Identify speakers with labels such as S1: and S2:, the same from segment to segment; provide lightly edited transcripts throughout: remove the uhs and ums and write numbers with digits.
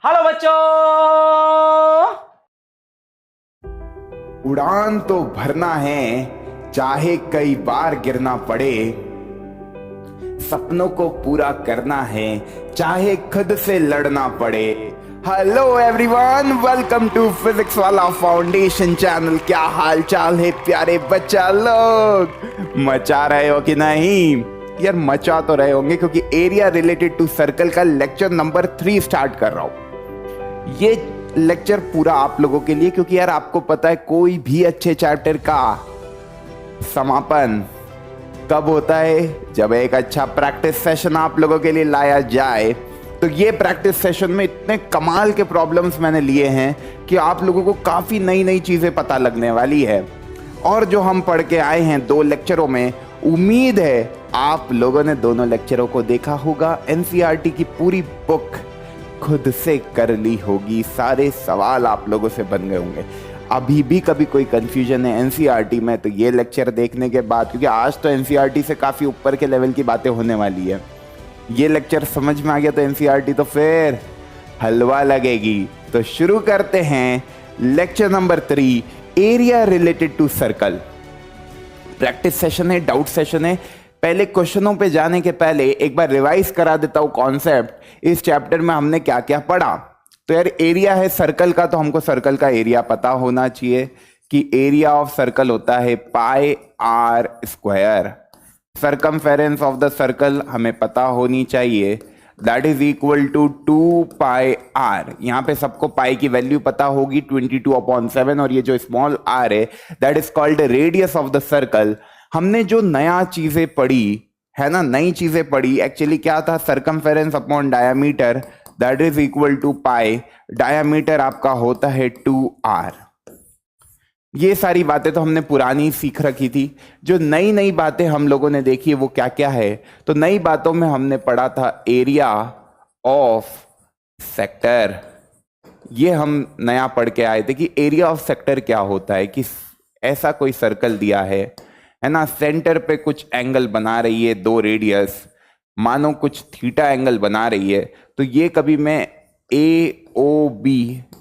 S1: Hello बच्चों।
S2: उड़ान तो भरना है, चाहे कई बार गिरना पड़े। सपनों को पूरा करना है, चाहे खुद से लड़ना पड़े। Hello everyone, welcome to physics Wallah foundation channel. क्या हाल चाल है प्यारे बच्चा लोग? मचा रहे हो कि नहीं? यार मचा तो रहे होंगे, क्योंकि एरिया रिलेटेड टू सर्कल का लेक्चर नंबर 3 स्टार्ट कर रहा हूं। ये लेक्चर पूरा आप लोगों के लिए, क्योंकि यार आपको पता है कोई भी अच्छे चैप्टर का समापन कब होता है? जब एक अच्छा प्रैक्टिस सेशन आप लोगों के लिए लाया जाए। तो ये प्रैक्टिस सेशन में इतने कमाल के प्रॉब्लम्स मैंने लिए हैं कि आप लोगों को काफ़ी नई नई चीज़ें पता लगने वाली है। और जो हम पढ़ के आए हैं 2 लेक्चरों में, उम्मीद है आप लोगों ने दोनों लेक्चरों को देखा होगा, एनसीईआरटी की पूरी बुक खुद से कर ली होगी, सारे सवाल आप लोगों से बन गए होंगे। अभी भी कभी कोई कंफ्यूजन है एनसीईआरटी में, तो ये लेक्चर देखने के बाद, क्योंकि आज तो एनसीईआरटी से काफ़ी ऊपर के लेवल की बातें होने वाली है, ये लेक्चर समझ में आ गया तो एनसीईआरटी तो फिर हलवा लगेगी। तो शुरू करते हैं lecture number 3, area related to circle. Practice session है, डाउट सेशन है। पहले क्वेश्चनों पे जाने के पहले एक बार रिवाइज करा देता हूं कॉन्सेप्ट। इस चैप्टर में हमने क्या क्या पढ़ा। तो यार एरिया है सर्कल का, तो हमको सर्कल का एरिया पता होना चाहिए कि एरिया ऑफ सर्कल होता है pi are square. Circumference of the circle हमें पता होनी चाहिए, that is equal to 2 pi r. यहाँ पे सबको पाई की वैल्यू पता होगी 22/7, और ये जो स्मॉल आर है that is called radius of the circle. हमने जो नया चीजें पढ़ी है ना, नई चीजें पढ़ी, एक्चुअली क्या था? Circumference upon diameter that is equal to pi. Diameter आपका होता है 2r। ये सारी बातें तो हमने पुरानी सीख रखी थी। जो नई नई बातें हम लोगों ने देखी वो क्या क्या है? तो नई बातों में हमने पढ़ा था एरिया ऑफ सेक्टर। ये हम नया पढ़ के आए थे कि एरिया ऑफ सेक्टर क्या होता है। कि ऐसा कोई सर्कल दिया है ना, सेंटर पे कुछ एंगल बना रही है 2 रेडियस, मानो कुछ थीटा एंगल बना रही है। तो ये कभी मैं AOB,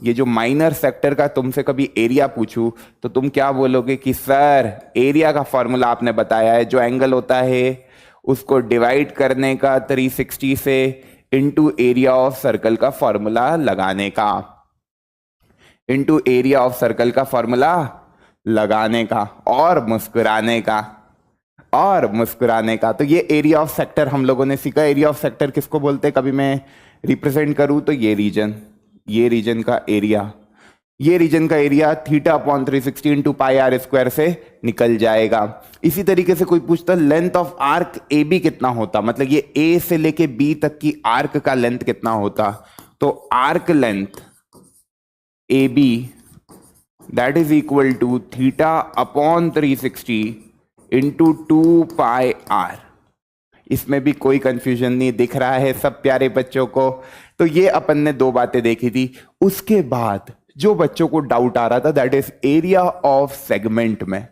S2: ये जो माइनर सेक्टर का तुमसे कभी एरिया पूछूं तो तुम क्या बोलोगे कि सर एरिया का फॉर्मूला आपने बताया है, जो एंगल होता है उसको डिवाइड करने का 360 से इनटू एरिया ऑफ सर्कल का फॉर्मूला लगाने का, इनटू एरिया ऑफ सर्कल का फॉर्मूला लगाने का, और मुस्कुराने का, और मुस्कुराने का। तो ये एरिया ऑफ सेक्टर हम लोगों ने सीखा। एरिया ऑफ सेक्टर किसको बोलते हैं? कभी मैं रिप्रेजेंट करूं तो ये रीजन का एरिया, ये रीजन का area θ/360 into pi are square से निकल जाएगा। इसी तरीके से कोई पूछता लेंथ ऑफ आर्क AB कितना होता, मतलब ये A से लेके B तक की आर्क का लेंथ कितना होता, तो arc length AB that is equal to θ/360 into 2 pi r. इसमें भी कोई कंफ्यूजन नहीं दिख रहा है सब प्यारे बच्चों को? तो ये अपन ने 2 बातें देखी थी। उसके बाद जो बच्चों को डाउट आ रहा था that is area of segment में,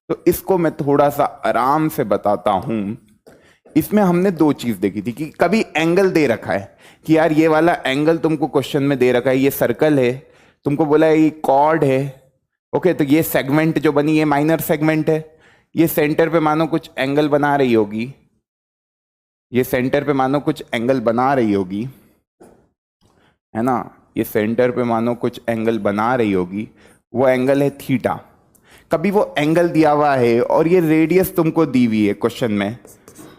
S2: तो इसको मैं थोड़ा सा आराम से बताता हूं। इसमें हमने 2 चीज देखी थी कि कभी एंगल दे रखा है कि यार ये वाला एंगल तुमको क्वेश्चन में दे रखा है, ये सर्कल है, तुमको बोला है ये कॉर्ड है, ओके, तो ये सेगमेंट जो बनी ये माइनर सेगमेंट है। ये सेंटर पे मानो कुछ एंगल बना रही होगी, ये सेंटर पे मानो कुछ एंगल बना रही होगी, है ना, ये सेंटर पे मानो कुछ एंगल बना रही होगी, वो एंगल है थीटा। कभी वो एंगल दिया हुआ है और ये रेडियस तुमको दी हुई है क्वेश्चन में,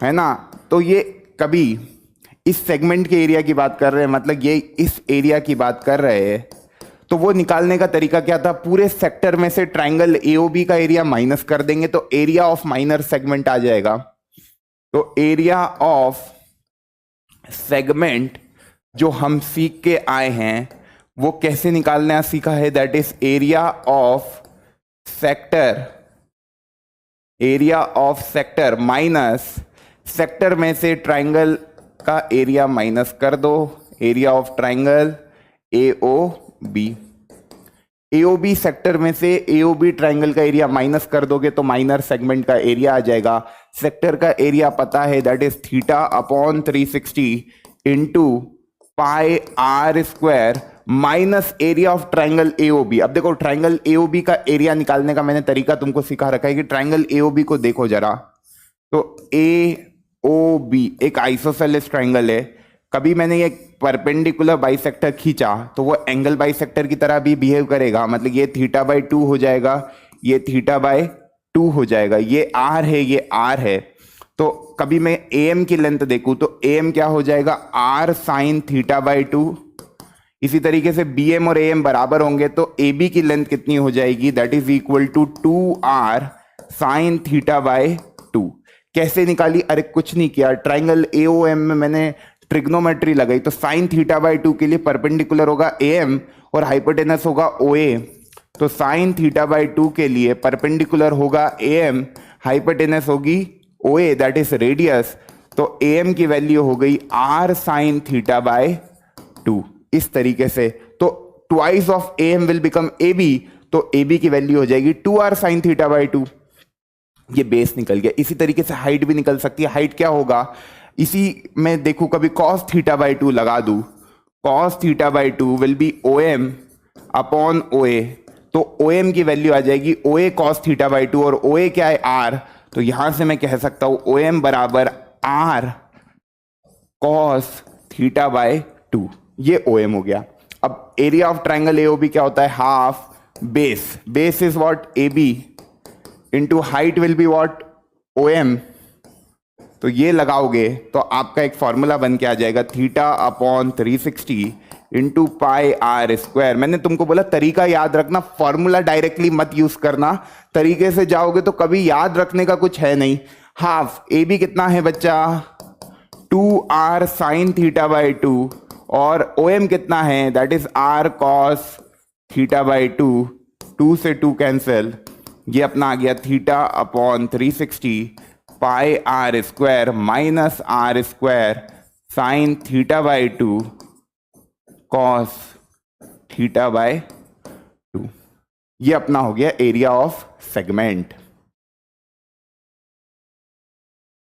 S2: है ना, तो ये कभी इस सेगमेंट के एरिया की बात कर रहे हैं, मतलब ये इस एरिया की बात कर रहे हैं, तो वो निकालने का तरीका क्या था? पूरे सेक्टर में से ट्राइंगल AOB का एरिया माइनस कर देंगे तो एरिया ऑफ माइनर सेगमेंट आ जाएगा। तो एरिया ऑफ सेगमेंट जो हम सीख के आए हैं वो कैसे निकालना सीखा है, that is area of sector, area of sector minus sector में से ट्राइंगल का एरिया माइनस कर दो, area of triangle AOB। AOB sector में से AOB ट्राइंगल का एरिया माइनस कर दोगे तो माइनर सेगमेंट का एरिया आ जाएगा। सेक्टर का एरिया पता है that is θ/360 into pi are square minus area of triangle AOB. अब देखो ट्राइंगल एओबी का एरिया निकालने का मैंने तरीका तुमको सिखा रखा है कि ट्राइंगल एओबी को देखो जरा। तो एओबी एक आइसोसेलेस ट्राइंगल है। कभी मैंने ये परपेंडिकुलर बाइसेक्टर खींचा तो वो एंगल बाइसेक्टर की तरह भी बिहेव करेगा, मतलब ये थीटा बाई 2 हो जाएगा, ये थीटा बाई 2 हो जाएगा, ये आर है, ये आर है। तो कभी मैं एम की लेंथ देखूं तो एम क्या हो जाएगा, आर साइन थीटा बाई 2। इसी तरीके से बी एम और ए एम बराबर होंगे तो ए बी की लेंथ कितनी हो जाएगी, that is equal to 2r sine theta by 2। कैसे निकाली, अरे कुछ नहीं किया, ट्राइंगल एओएम में मैंने ट्रिग्नोमेट्री लगाई। तो साइन थीटा बाई 2 के लिए परपेंडिकुलर होगा एएम और हाइपोटेनस होगा ओए। तो साइन थीटा बाई 2 के लिए परपेंडिकुलर होगा एएम, हाइपोटेनस होगी ओए दैट इज रेडियस। तो एएम की वैल्यू हो गई आर साइन थीटा बाई 2। इस तरीके से तो twice of AM will become A B, तो ए बी की वैल्यू हो जाएगी 2r साइन थीटा बाई 2। ये बेस निकल गया। इसी तरीके से हाइट भी निकल सकती है। हाइट क्या होगा, इसी में देखो कभी cos थीटा बाई 2 लगा दूं, cos theta by 2 will B OM upon OA। तो OM की वैल्यू आ जाएगी OA cos थीटा बाई 2 और OA क्या है R। तो यहां से मैं कह सकता हूं OM बराबर R cos थीटा बाई 2। ये OM हो गया। अब एरिया ऑफ ट्राइंगल AOB क्या होता है, half base. Base is what AB into height will be what OM। तो ये लगाओगे तो आपका एक फॉर्मूला बन के आ जाएगा theta upon 360 into pi are square. मैंने तुमको बोला तरीका याद रखना, फॉर्मूला डायरेक्टली मत यूज करना, तरीके से जाओगे तो कभी याद रखने का कुछ है नहीं। हाफ ए बी कितना है बच्चा, 2r साइन थीटा बाई 2 और ओ एम कितना है, that is r cos theta by 2। 2 से 2 कैंसिल, ये अपना आ गया theta upon 360 pi are square minus are square sine theta by 2 cos theta by 2। ये अपना हो गया एरिया ऑफ सेगमेंट।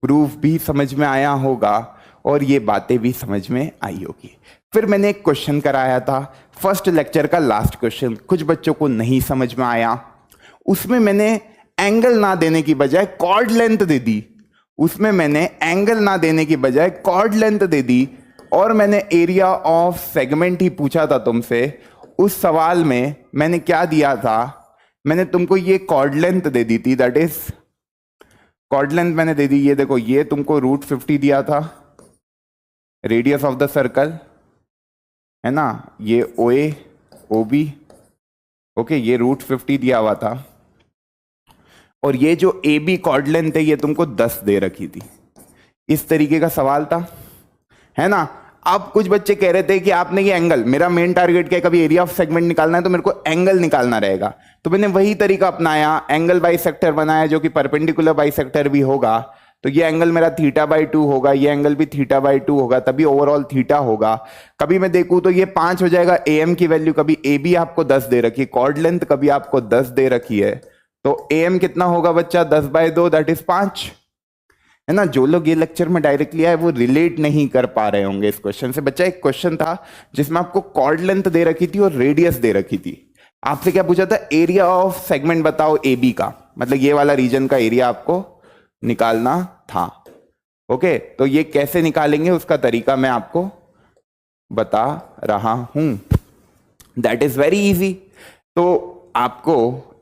S2: प्रूफ भी समझ में आया होगा और ये बातें भी समझ में आई होगी। फिर मैंने एक क्वेश्चन कराया था फर्स्ट लेक्चर का लास्ट क्वेश्चन, कुछ बच्चों को नहीं समझ में आया। उसमें मैंने एंगल ना देने की बजाय कॉर्ड लेंथ दे दी। उसमें मैंने एंगल ना देने की बजाय कॉर्ड लेंथ दे दी और मैंने एरिया ऑफ सेगमेंट ही पूछा था तुमसे। उस सवाल में मैंने क्या दिया था, मैंने तुमको ये कॉर्ड लेंथ दे दी थी, दैट इज कॉर्ड लेंथ मैंने दे दी। ये देखो ये तुमको √50 दिया था, रेडियस ऑफ द सर्कल है ना, ये OA OB ओके, ये √50 दिया हुआ था और ये जो AB कॉर्ड लेंथ है ये तुमको 10 दे रखी थी। इस तरीके का सवाल था, है ना। अब कुछ बच्चे कह रहे थे कि आपने ये एंगल, मेरा मेन टारगेट क्या है, कभी एरिया ऑफ सेगमेंट निकालना है तो मेरे को एंगल निकालना रहेगा। तो मैंने वही तरीका अपनाया, एंगल बाइसेक्टर बनाया जो कि परपेंडिकुलर बाइसेक्टर भी होगा। तो ये एंगल मेरा थीटा बाई 2 होगा, ये एंगल भी थीटा बाई 2 होगा, तभी ओवरऑल थीटा होगा। कभी मैं देखूं तो ये 5 हो जाएगा AM की वैल्यू, कभी AB आपको 10 दे रखी है, कॉर्ड लेंथ कभी आपको 10 दे रखी है। तो AM कितना होगा बच्चा, 10 बाई 2 दैट इज 5, है ना। जो लोग ये लेक्चर में डायरेक्टली आए वो रिलेट नहीं कर पा रहे होंगे इस क्वेश्चन से। बच्चा एक क्वेश्चन था जिसमें आपको कॉर्ड लेंथ दे रखी थी और रेडियस दे रखी थी। आपसे क्या पूछा था, एरिया ऑफ सेगमेंट बताओ AB का, मतलब ये वाला रीजन का एरिया आपको निकालना था। ओके, तो ये कैसे निकालेंगे उसका तरीका मैं आपको बता रहा हूं, दैट इज वेरी इजी। तो आपको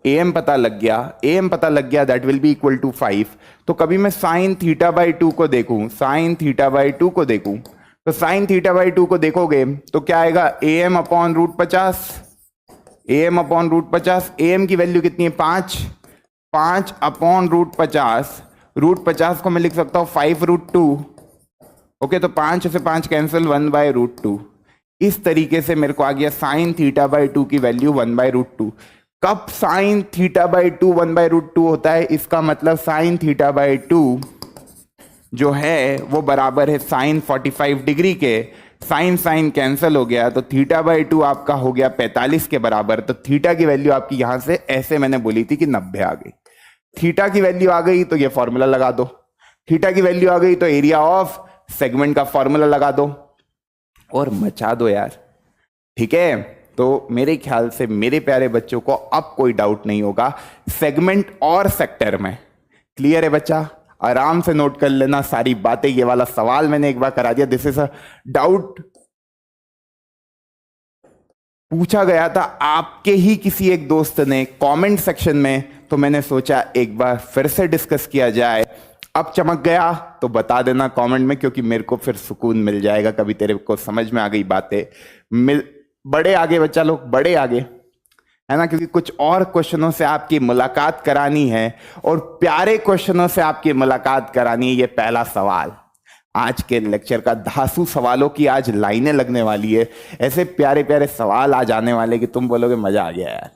S2: AM पता लग गया, AM पता लग गया, that will be equal to 5। तो कभी मैं साइन थीटा बाई 2 को देखूं, साइन थीटा बाई 2 को देखूं, तो साइन थीटा बाई 2 को देखोगे तो क्या आएगा, AM upon √50, AM upon √50। AM की वैल्यू कितनी है, 5 अपॉन √50। √50 को मैं लिख सकता हूं 5√2। ओके, तो 5 से 5 कैंसिल, 1/√2। इस तरीके से मेरे को आ गया साइन थीटा बाई 2 की वैल्यू 1/√2। कब साइन थीटा बाई 2 1/√2 होता है, इसका मतलब साइन थीटा बाई 2 जो है वो बराबर है साइन 45 डिग्री के। साइन साइन कैंसिल हो गया तो थीटा बाई 2 आपका हो गया 45 के बराबर। तो थीटा की वैल्यू आपकी यहां से ऐसे मैंने बोली थी कि 90 आ गई। थीटा की वैल्यू आ गई तो ये फॉर्मूला लगा दो, थीटा की वैल्यू आ गई तो एरिया ऑफ सेगमेंट का फॉर्मूला लगा दो। और मचा दो यार, ठीक है। तो मेरे ख्याल से मेरे प्यारे बच्चों को अब कोई डाउट नहीं होगा सेगमेंट और सेक्टर में। क्लियर है बच्चा? आराम से नोट कर लेना सारी बातें। ये वाला सवाल मैंने एक बार करा दिया, दिस इज अ डाउट पूछा गया था आपके ही किसी एक दोस्त ने कमेंट सेक्शन में, तो मैंने सोचा एक बार फिर से डिस्कस किया जाए। अब चमक गया तो बता देना कमेंट में, क्योंकि मेरे को फिर सुकून मिल जाएगा कभी तेरे को समझ में आ गई बातें। बड़े आगे बच्चा लोग, बड़े आगे, है ना, क्योंकि कुछ और क्वेश्चनों से आपकी मुलाकात करानी है और प्यारे क्वेश्चनों से आपकी मुलाकात करानी है। ये पहला सवाल आज के लेक्चर का, धांसू सवालों की आज लाइनें लगने वाली है। ऐसे प्यारे प्यारे सवाल आज आने वाले कि तुम बोलोगे मजा आ गया यार,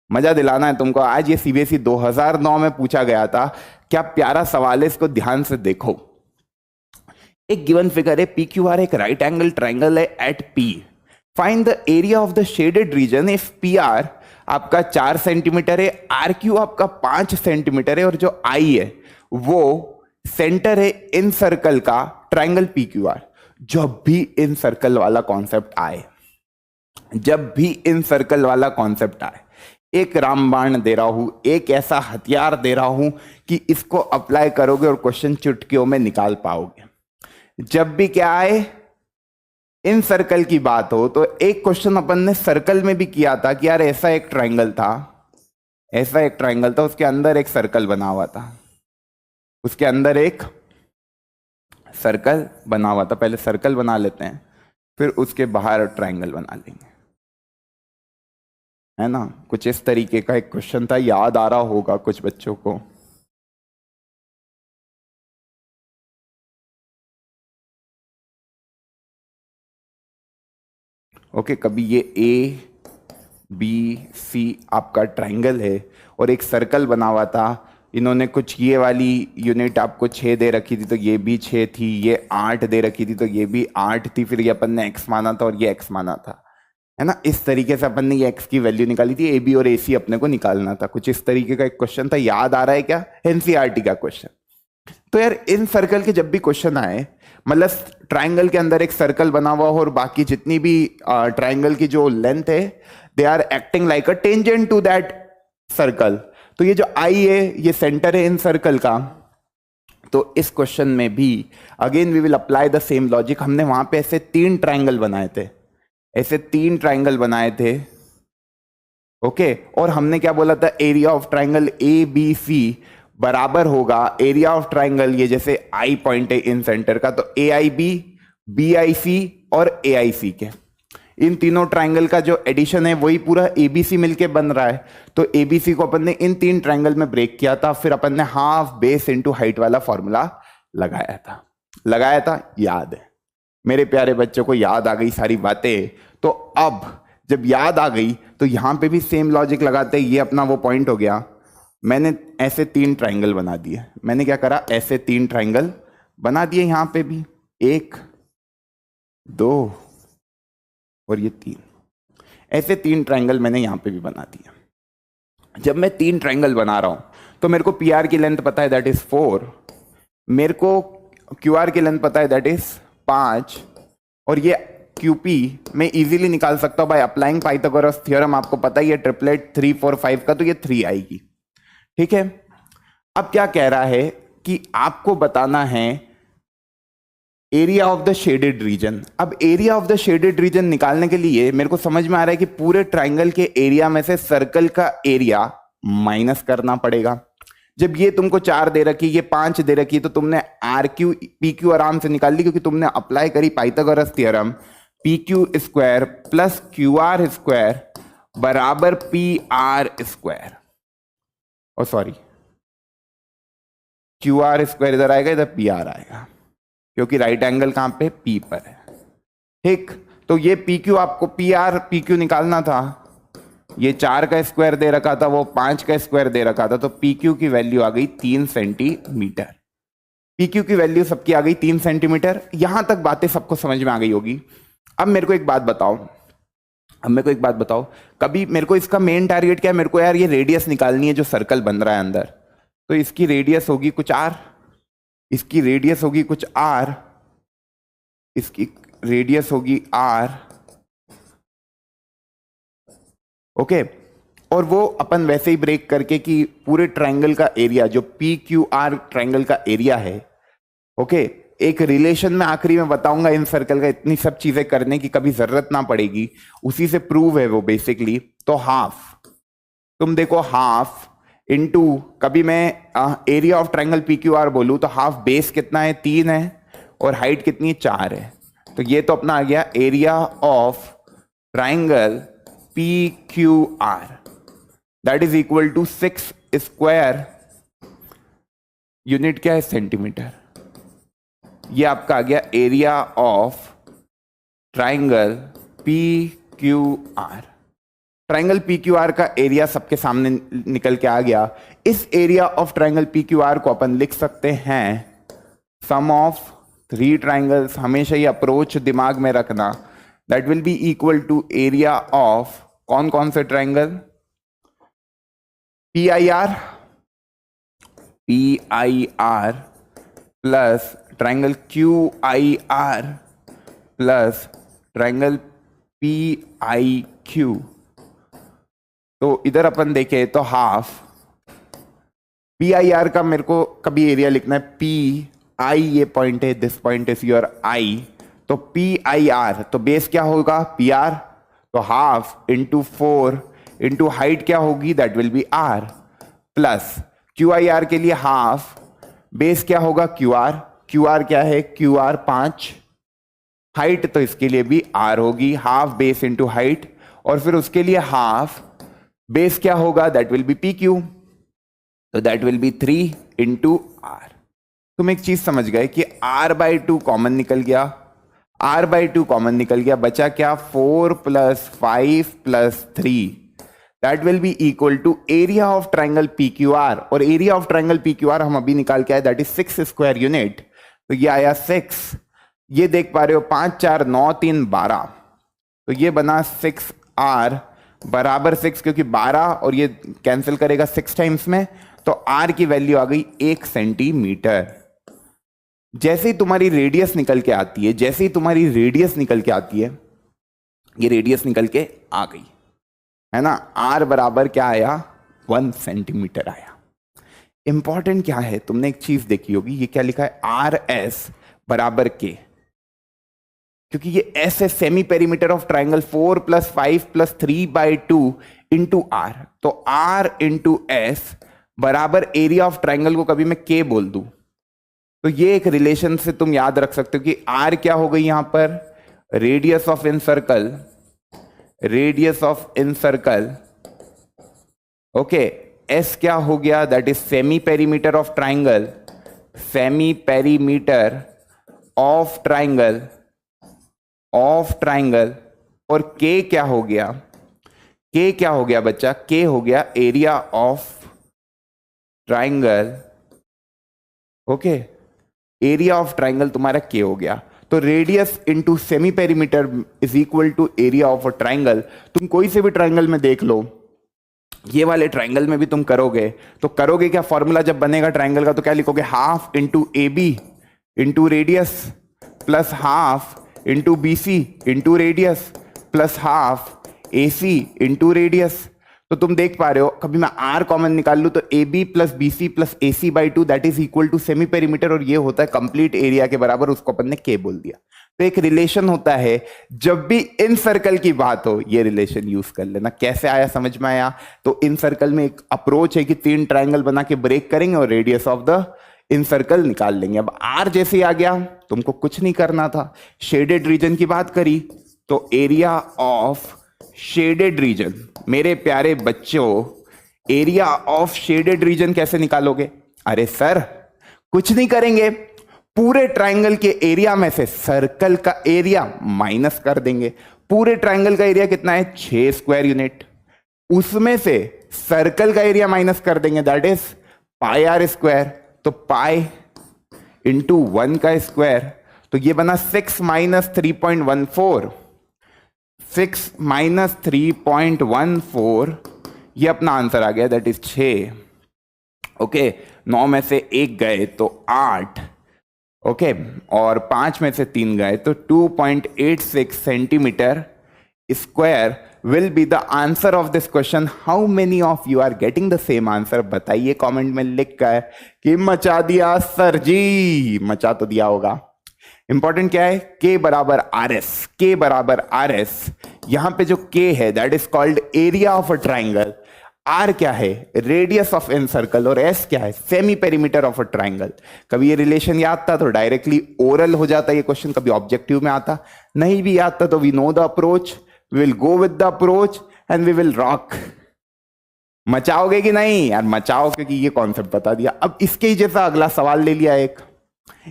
S2: मजा दिलाना है तुमको। आज ये सीबीएसई 2009 में पूछा गया था, क्या प्यारा सवाल है, इसको ध्यान से देखो। एक गिवन फिगर है पी क्यू आर एक राइट एंगल ट्राइंगल है at P. Find the area of the shaded region if P R आपका 4 सेंटीमीटर है, आर क्यू आपका 5 सेंटीमीटर है और जो आई है वो सेंटर है इन सर्कल का ट्राइंगल पी क्यू आर। जब भी इन सर्कल वाला कॉन्सेप्ट आए, जब भी इन सर्कल वाला कॉन्सेप्ट आए, एक रामबाण दे रहा हूं, एक ऐसा हथियार दे रहा हूं कि इसको अप्लाई करोगे और क्वेश्चन चुटकियों में निकाल पाओगे। जब भी क्या आए, इन सर्कल की बात हो, तो एक क्वेश्चन अपन ने सर्कल में भी किया था कि यार ऐसा एक ट्राइंगल था, ऐसा एक ट्राइंगल था, उसके अंदर एक सर्कल बना हुआ था, उसके अंदर एक सर्कल बना हुआ था। पहले सर्कल बना लेते हैं, फिर उसके बाहर ट्राइंगल बना लेंगे, है ना। कुछ इस तरीके का एक क्वेश्चन था, याद आ रहा होगा कुछ बच्चों को। ओके, कभी ये ए बी सी आपका ट्राइंगल है और एक सर्कल बना हुआ था। इन्होंने कुछ ये वाली यूनिट आपको 6 दे रखी थी, तो ये भी 6 थी, ये 8 दे रखी थी, तो ये भी 8 थी, फिर ये अपन ने x माना था और ये x माना था, है ना। इस तरीके से अपन ने ये x की वैल्यू निकाली थी, ए बी और ए सी अपने को निकालना था। कुछ इस तरीके का एक क्वेश्चन था, याद आ रहा है क्या? एनसीईआरटी का क्वेश्चन। तो यार इन सर्कल के जब भी क्वेश्चन आए, मतलब ट्राइंगल के अंदर एक सर्कल बना हुआ हो और बाकी जितनी भी ट्राइंगल की जो लेंथ है, they are acting like a tangent to that circle. तो ये जो आई है ये सेंटर है इन सर्कल का। तो इस क्वेश्चन में भी again we will apply the same logic. हमने वहां पे ऐसे 3 ट्राइंगल बनाए थे, ऐसे 3 ट्राइंगल बनाए थे, ओके। और हमने क्या बोला था, area of triangle A B C बराबर होगा एरिया ऑफ ट्राइंगल, ये जैसे आई पॉइंट है इन सेंटर का, तो ए आई बी आई सी और ए आई सी के, इन तीनों ट्राइंगल का जो एडिशन है वही पूरा एबीसी मिलके बन रहा है। तो एबीसी को अपन ने इन 3 ट्राइंगल में ब्रेक किया था, फिर अपन ने हाफ बेस इनटू हाइट वाला फॉर्मूला लगाया था, याद है मेरे प्यारे बच्चों को? याद आ गई सारी बातें। तो अब जब याद आ गई तो यहां पे भी सेम लॉजिक लगाते, ये अपना वो पॉइंट हो गया। मैंने ऐसे 3 ट्राइंगल बना दिए, मैंने क्या करा, ऐसे 3 ट्राइंगल बना दिए, यहां पे भी 1 2 और ये 3, ऐसे 3 ट्राइंगल मैंने यहां पे भी बना दिया। जब मैं 3 ट्राइंगल बना रहा हूं तो मेरे को पी आर की लेंथ पता है, दैट इज 4, मेरे को क्यू आर की लेंथ पता है, दैट इज 5, और ये क्यूपी मैं इजीली निकाल सकता हूं बाय अप्लाइंग पाइथागोरस थ्योरम। आपको पता ही है ट्रिपलेट 3 4 5 का, तो ये 3 आएगी, ठीक है। अब क्या कह रहा है कि आपको बताना है area of the shaded region. अब area of the shaded region निकालने के लिए मेरे को समझ में आ रहा है कि पूरे ट्राइंगल के एरिया में से सर्कल का एरिया माइनस करना पड़ेगा। जब ये तुमको 4 दे रखी, ये 5 दे रखी, तो तुमने आर क्यू पी क्यू आराम से निकाल ली, क्योंकि तुमने अप्लाई करी Pythagoras theorem, P Q square plus Q R square बराबर पी आर स्क्वायर, और सॉरी क्यू आर स्क्वायर इधर आएगा, इधर पी आर आएगा, क्योंकि राइट एंगल कहां पे, पी पर है, ठीक। तो ये पी क्यू आपको पी आर पी क्यू निकालना था, ये 4 का स्क्वायर दे रखा था, वो 5 का स्क्वायर दे रखा था, तो पी क्यू की वैल्यू आ गई 3 सेंटीमीटर। पी क्यू की वैल्यू सबकी आ गई 3 सेंटीमीटर। यहां तक बातें सबको समझ में आ गई होगी। अब मेरे को एक बात बताओ, कभी मेरे को इसका मेन टारगेट क्या है, मेरे को यार ये रेडियस निकालनी है जो सर्कल बन रहा है अंदर, तो इसकी रेडियस होगी कुछ आर, इसकी रेडियस होगी कुछ आर, इसकी रेडियस होगी r, ओके और वो अपन वैसे ही ब्रेक करके कि पूरे ट्रायंगल का एरिया जो पी क्यू आर ट्रायंगल का एरिया है, ओके एक रिलेशन में आखिरी में बताऊंगा इन सर्कल का, इतनी सब चीजें करने की कभी जरूरत ना पड़ेगी, उसी से प्रूव है वो बेसिकली। तो हाफ, तुम देखो हाफ इनटू, कभी मैं area of triangle P Q are बोलूं तो हाफ बेस कितना है 3 है और हाइट कितनी है 4 है, तो ये तो अपना आ गया area of triangle P Q R, that is equal to 6 square, unit क्या है सेंटीमीटर, ये आपका आ गया area of triangle P Q R. Triangle P Q R का एरिया सबके सामने निकल के आ गया। इस area of triangle P Q R को अपन लिख सकते हैं सम ऑफ 3 ट्रायंगल्स, हमेशा ये अप्रोच दिमाग में रखना, that will be equal to area of कौन कौन से triangle, P I R plus triangle Q I R plus triangle P I Q. तो इधर अपन देखें तो हाफ पी आई आर का मेरे को कभी एरिया लिखना है, पी आई ये पॉइंट है, this point is your I, तो पी आई आर तो बेस क्या होगा पी आर, तो हाफ इंटू 4 इंटू हाइट क्या होगी that will be R, plus Q I R के लिए हाफ बेस क्या होगा क्यू आर क्या है क्यू आर 5, हाइट तो इसके लिए भी आर होगी, हाफ बेस इंटू हाइट, और फिर उसके लिए हाफ बेस क्या होगा that will be P Q, तो that will be 3 into r. तुम एक चीज समझ गए कि r/2 कॉमन निकल गया, r/2 कॉमन निकल गया, बचा क्या 4 + 5 + 3, that will be equal to area of triangle P Q R, और area of triangle P Q R हम अभी निकाल के आए दैट इज 6 स्क्वायर यूनिट, तो ये आया 6, ये देख पा रहे हो 5 4 9 3 12, तो ये बना 6r बराबर 6, क्योंकि 12 और ये कैंसिल करेगा 6 टाइम्स में, तो r की वैल्यू आ गई 1 सेंटीमीटर। जैसे ही तुम्हारी रेडियस निकल के आती है, जैसे ही तुम्हारी रेडियस निकल के आती है, ये रेडियस निकल के आ गई है ना, r बराबर क्या आया 1 सेंटीमीटर आया। इंपॉर्टेंट क्या है, तुमने एक चीज देखी होगी, ये क्या लिखा है RS बराबर K, क्योंकि ये S है semi perimeter of triangle 4 + 5 + 3/2 into R, तो R इंटू S बराबर एरिया ऑफ ट्राइंगल को कभी मैं K बोल दूं, तो ये एक रिलेशन से तुम याद रख सकते हो कि R क्या हो गई यहां पर radius of in circle, radius of in circle, okay, S क्या हो गया that is semi perimeter of triangle, semi perimeter of triangle, of triangle, और K क्या हो गया, K क्या हो गया बच्चा, K हो गया area of triangle, okay, area of triangle तुम्हारा K हो गया, तो radius into semi perimeter is equal to area of a triangle. तुम कोई से भी ट्राइंगल में देख लो, ये वाले ट्राइंगल में भी तुम करोगे तो करोगे क्या, फॉर्मूला जब बनेगा ट्राइंगल का तो क्या लिखोगे, half into A B into radius plus half into B C into radius plus half A C into radius. तो तुम देख पा रहे हो, कभी मैं आर कॉमन निकाल लूं तो A B plus B C plus A C by 2 that is equal to semi perimeter, और ये होता है कंप्लीट एरिया के बराबर, उसको अपन ने के बोल दिया। तो एक रिलेशन होता है, जब भी इन सर्कल की बात हो ये रिलेशन यूज कर लेना। कैसे आया समझ में आया, तो इन सर्कल में एक अप्रोच है कि 3 ट्राइंगल बना के ब्रेक करेंगे और radius of the in circle निकाल लेंगे। अब आर जैसे ही आ गया, तुमको कुछ नहीं करना था, शेडेड रीजन की बात करी तो एरिया ऑफ शेडेड रीजन, मेरे प्यारे बच्चों एरिया ऑफ शेडेड रीजन कैसे निकालोगे, अरे सर कुछ नहीं करेंगे, पूरे ट्राइंगल के एरिया में से सर्कल का एरिया माइनस कर देंगे। पूरे ट्राइंगल का एरिया कितना है 6 स्क्वायर यूनिट, उसमें से सर्कल का एरिया माइनस कर देंगे that is pi are square, तो पाई इंटू 1 का स्क्वायर, तो ये बना 6 माइनस 3.14, 6 माइनस 3.14, ये अपना आंसर आ गया दैट इज 6। ओके, 9 में से 1 गए तो 8, ओके, और 5 में से 3 गए तो 2.86 centimetre square will be the answer of this question. How many of you are getting the same answer? बताइए कमेंट में लिख कर कि मचा दिया सर जी, मचा तो दिया होगा। इंपॉर्टेंट क्या है? K बराबर आर एस, K बराबर आर एस। यहां पे जो K है that is called area of a triangle, R क्या है? रेडियस ऑफ इन सर्कल, और S क्या है? Semi perimeter of a triangle. कभी ये रिलेशन याद था तो डायरेक्टली ओरल हो जाता ये क्वेश्चन, कभी ऑब्जेक्टिव में आता, नहीं भी याद था तो we know the approach, we will go with the approach and we will rock. मचाओगे कि नहीं यार? मचाओ, क्योंकि ये कॉन्सेप्ट बता दिया। अब इसके ही जैसा अगला सवाल ले लिया,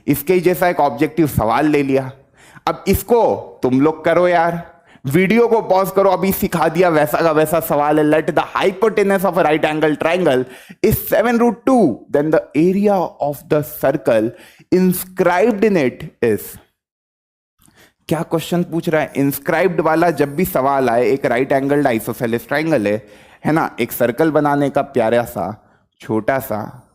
S2: इसके ही जैसा एक ऑब्जेक्टिव सवाल ले लिया। अब इसको तुम लोग करो यार, वीडियो को पॉज करो, अभी सिखा दिया वैसा का वैसा सवाल है। Let the hypotenuse of a right angle triangle is 7√2, then the area of the circle inscribed in it is. क्या क्वेश्चन पूछ रहा है? इंस्क्राइब्ड वाला जब भी सवाल आए, एक राइट एंगल्ड आइसोसेलेस ट्राइंगल है ना, एक सर्कल बनाने का प्यारा सा छोटा सा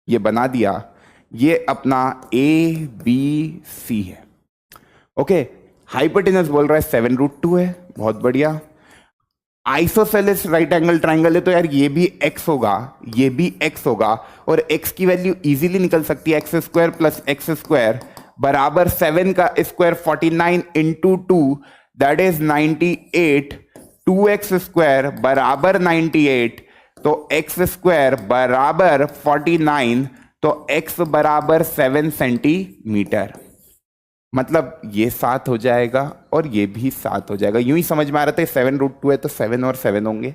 S2: ये बना दिया, ये अपना ABC है। ओके, हाइपोटेनस बोल रहा है 7√2 है, बहुत बढ़िया। आइसोसेलेस राइट एंगल ट्राइंगल है तो यार ये भी x होगा, ये भी x होगा, और x की वैल्यू इजीली निकल सकती है, x square plus x square बराबर 7 का square 49 into 2 that is 98, 2x square बराबर 98, तो x स्क्वायर बराबर 49, तो x बराबर 7 सेंटीमीटर। मतलब ये 7 हो जाएगा और ये भी 7 हो जाएगा। यूं ही समझ में आ रहा था 7√2 है तो 7 और 7 होंगे।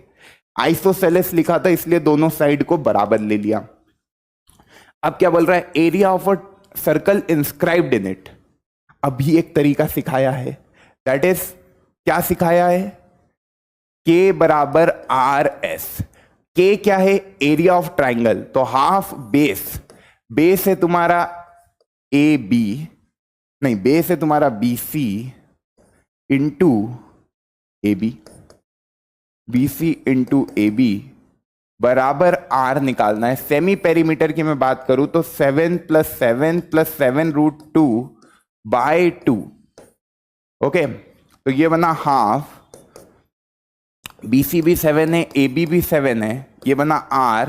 S2: आइसोसेलेस लिखा था इसलिए दोनों साइड को बराबर ले लिया। अब क्या बोल रहा है? Area of a circle inscribed in it. अभी एक तरीका सिखाया है, दैट इज क्या सिखाया है? K बराबर आर एस। K क्या है? एरिया ऑफ ट्राइंगल, तो हाफ बेस, बेस है तुम्हारा AB, नहीं बेस है तुम्हारा BC into AB, BC into AB बराबर R निकालना है। सेमी पेरीमीटर की मैं बात करूं तो 7 + 7 + 7√2/2। ओके, तो ये बना हाफ, BC भी 7 है, AB भी 7 है, ये बना R।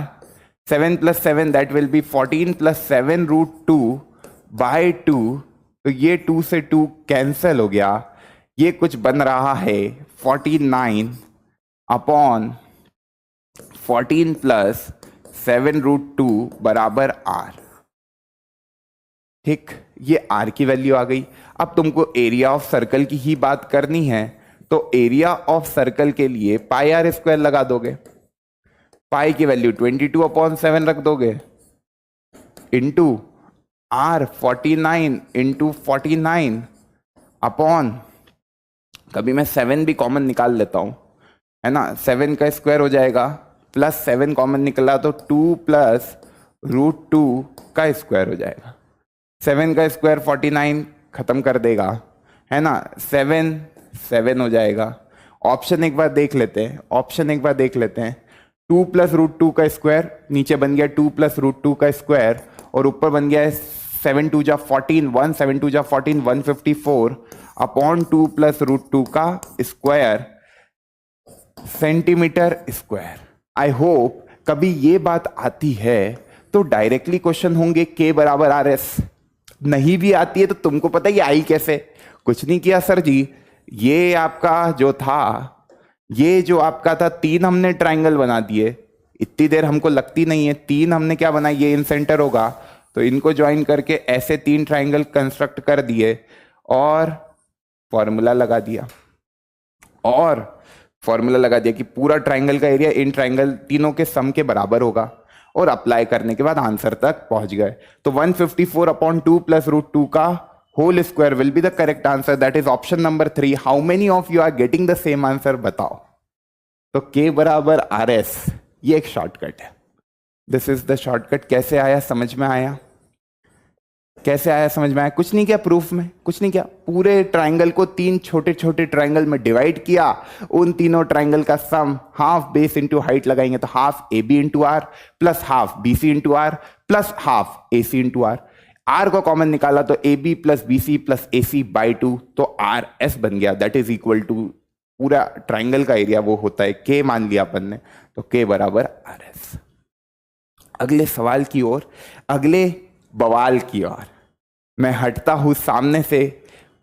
S2: 7 + 7 दैट विल बी 14 + 7√2/2, तो ये 2 से 2 कैंसिल हो गया। ये कुछ बन रहा है 49 अपॉन 14 + 7√2 बराबर R। ठीक, ये R की वैल्यू आ गई। अब तुमको एरिया ऑफ सर्कल की ही बात करनी है तो एरिया ऑफ सर्कल के लिए πr² लगा दोगे, पाई की वैल्यू 22/7 रख दोगे, इंटू R 49 इंटू 49 अपॉन, कभी मैं 7 भी कॉमन निकाल लेता हूं, है ना, 7 का स्क्वायर हो जाएगा, प्लस 7 कॉमन निकला तो 2 + √2 का स्क्वायर हो जाएगा। 7 का स्क्वायर 49 खत्म कर देगा, है ना, 7 7 हो जाएगा। ऑप्शन एक बार देख लेते हैं, 2 + √2 का स्क्वायर, नीचे बन गया 2 + √2 का स्क्वायर, और ऊपर बन गया है 7 × 2 = 14, 1 7 × 2 = 14, 154 अपॉन 2 + √2 का square centimetre square. I hope कभी ये बात आती है तो डायरेक्टली क्वेश्चन होंगे K बराबर आर एस। नहीं भी आती है तो तुमको पता है आई कैसे? कुछ नहीं किया सर जी, ये आपका जो था, ये जो आपका था 3 हमने ट्राइंगल बना दिए, इतनी देर हमको लगती नहीं है, 3 हमने क्या बनाया, ये इन सेंटर होगा तो इनको ज्वाइन करके ऐसे 3 ट्राइंगल कंस्ट्रक्ट कर दिए और फॉर्मूला लगा दिया, कि पूरा ट्राइंगल का एरिया इन ट्राइंगल तीनों के सम के बराबर होगा, और अप्लाई करने के बाद आंसर तक पहुंच गए। तो 154/2 + √2 का whole square will be the correct answer, that is option number 3। How many of you are getting the same answer बताओ? तो K बराबर आर एस, ये एक शॉर्टकट है। This is the shortcut. कैसे आया, समझ में आया? कैसे आया समझ में आया? कुछ नहीं किया प्रूफ में, कुछ नहीं किया, पूरे ट्राइंगल को 3 छोटे छोटे ट्राइंगल में डिवाइड किया, उन तीनों ट्राइंगल का sum half base into height लगाएंगे तो half A B into R plus half B C into R plus half A C into R. R को कॉमन निकाला तो A B plus B C plus A C by 2, तो R S बन गया। That is equal to पूरा triangle का area वो होता है के, मान लिया अपन ने, तो के बराबर आर एस। अगले सवाल की ओर, अगले बवाल की ओर मैं हटता हूं सामने से।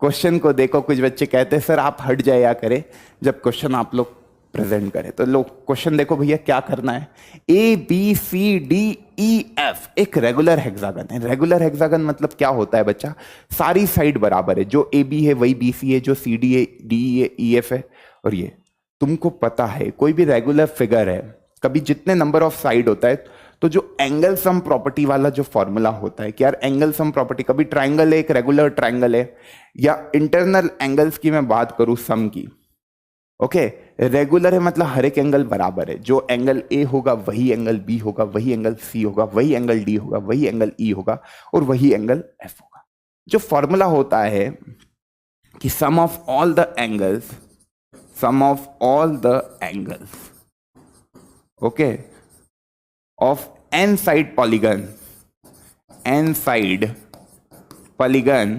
S2: क्वेश्चन को देखो, कुछ बच्चे कहते हैं सर आप हट जाया करें जब क्वेश्चन आप लोग प्रेजेंट करें। तो लोग क्वेश्चन देखो भैया, क्या करना है। A B C D E F एक रेगुलर हेक्सागन है। रेगुलर हेक्सागन मतलब क्या होता है बच्चा? सारी साइड बराबर है, जो ए बी है वही बी सी है, जो सी डी है डी है ई एफ है। और ये तुमको पता है कोई भी रेगुलर फिगर है, कभी जितने नंबर ऑफ साइड होता है तो जो एंगल सम प्रॉपर्टी वाला जो फॉर्मूला होता है कि यार एंगल सम प्रॉपर्टी, कभी ट्राइंगल है, एक रेगुलर ट्राइंगल है, या इंटरनल एंगल्स की मैं बात करूं सम की, ओके, रेगुलर है मतलब हर एक एंगल बराबर है। जो एंगल ए होगा वही एंगल बी होगा, वही एंगल सी होगा, वही एंगल डी होगा, वही एंगल ई होगा और वही एंगल एफ होगा। जो फॉर्मूला होता है कि sum of all the angles, sum of all the angles, okay, of n side polygon, n side polygon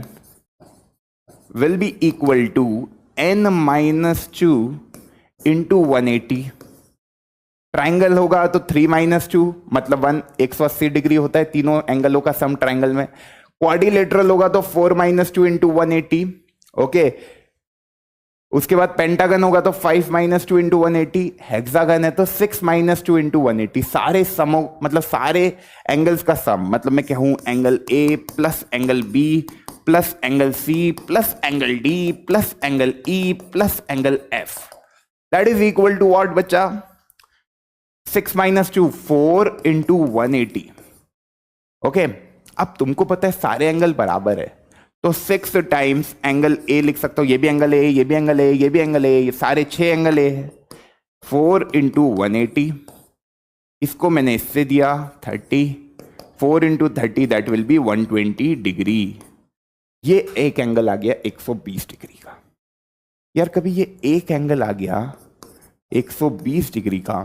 S2: will be equal to n minus 2 into 180। Triangle होगा तो 3 माइनस 2 मतलब 1, 180 डिग्री होता है तीनों एंगलों का सम ट्राइंगल में। क्वाड्रिलेटरल होगा तो 4 माइनस 2 इंटू 180, ओके। उसके बाद पेंटागन होगा तो 5 माइनस 2 इंटू 180, हेक्सागन है तो 6 माइनस 2 इंटू 180। सारे समों मतलब सारे एंगल्स का सम, मतलब मैं कहूं angle A plus angle B plus angle C plus angle D plus angle E plus angle F, that is equal to what बच्चा? 6 माइनस 2 4 इंटू 180, ओके। अब तुमको पता है सारे एंगल बराबर है तो 6 टाइम्स एंगल ए लिख सकता हूं, ये भी एंगल ए, ये भी एंगल ए, ये भी एंगल ए, ये सारे 6 एंगल ए है। 4 इंटू 180, इसको मैंने इससे दिया 30, 4 into 30 that will B 120 degree. ये एक एंगल आ गया 120 डिग्री का। यार कभी ये एक एंगल आ गया 120 डिग्री का,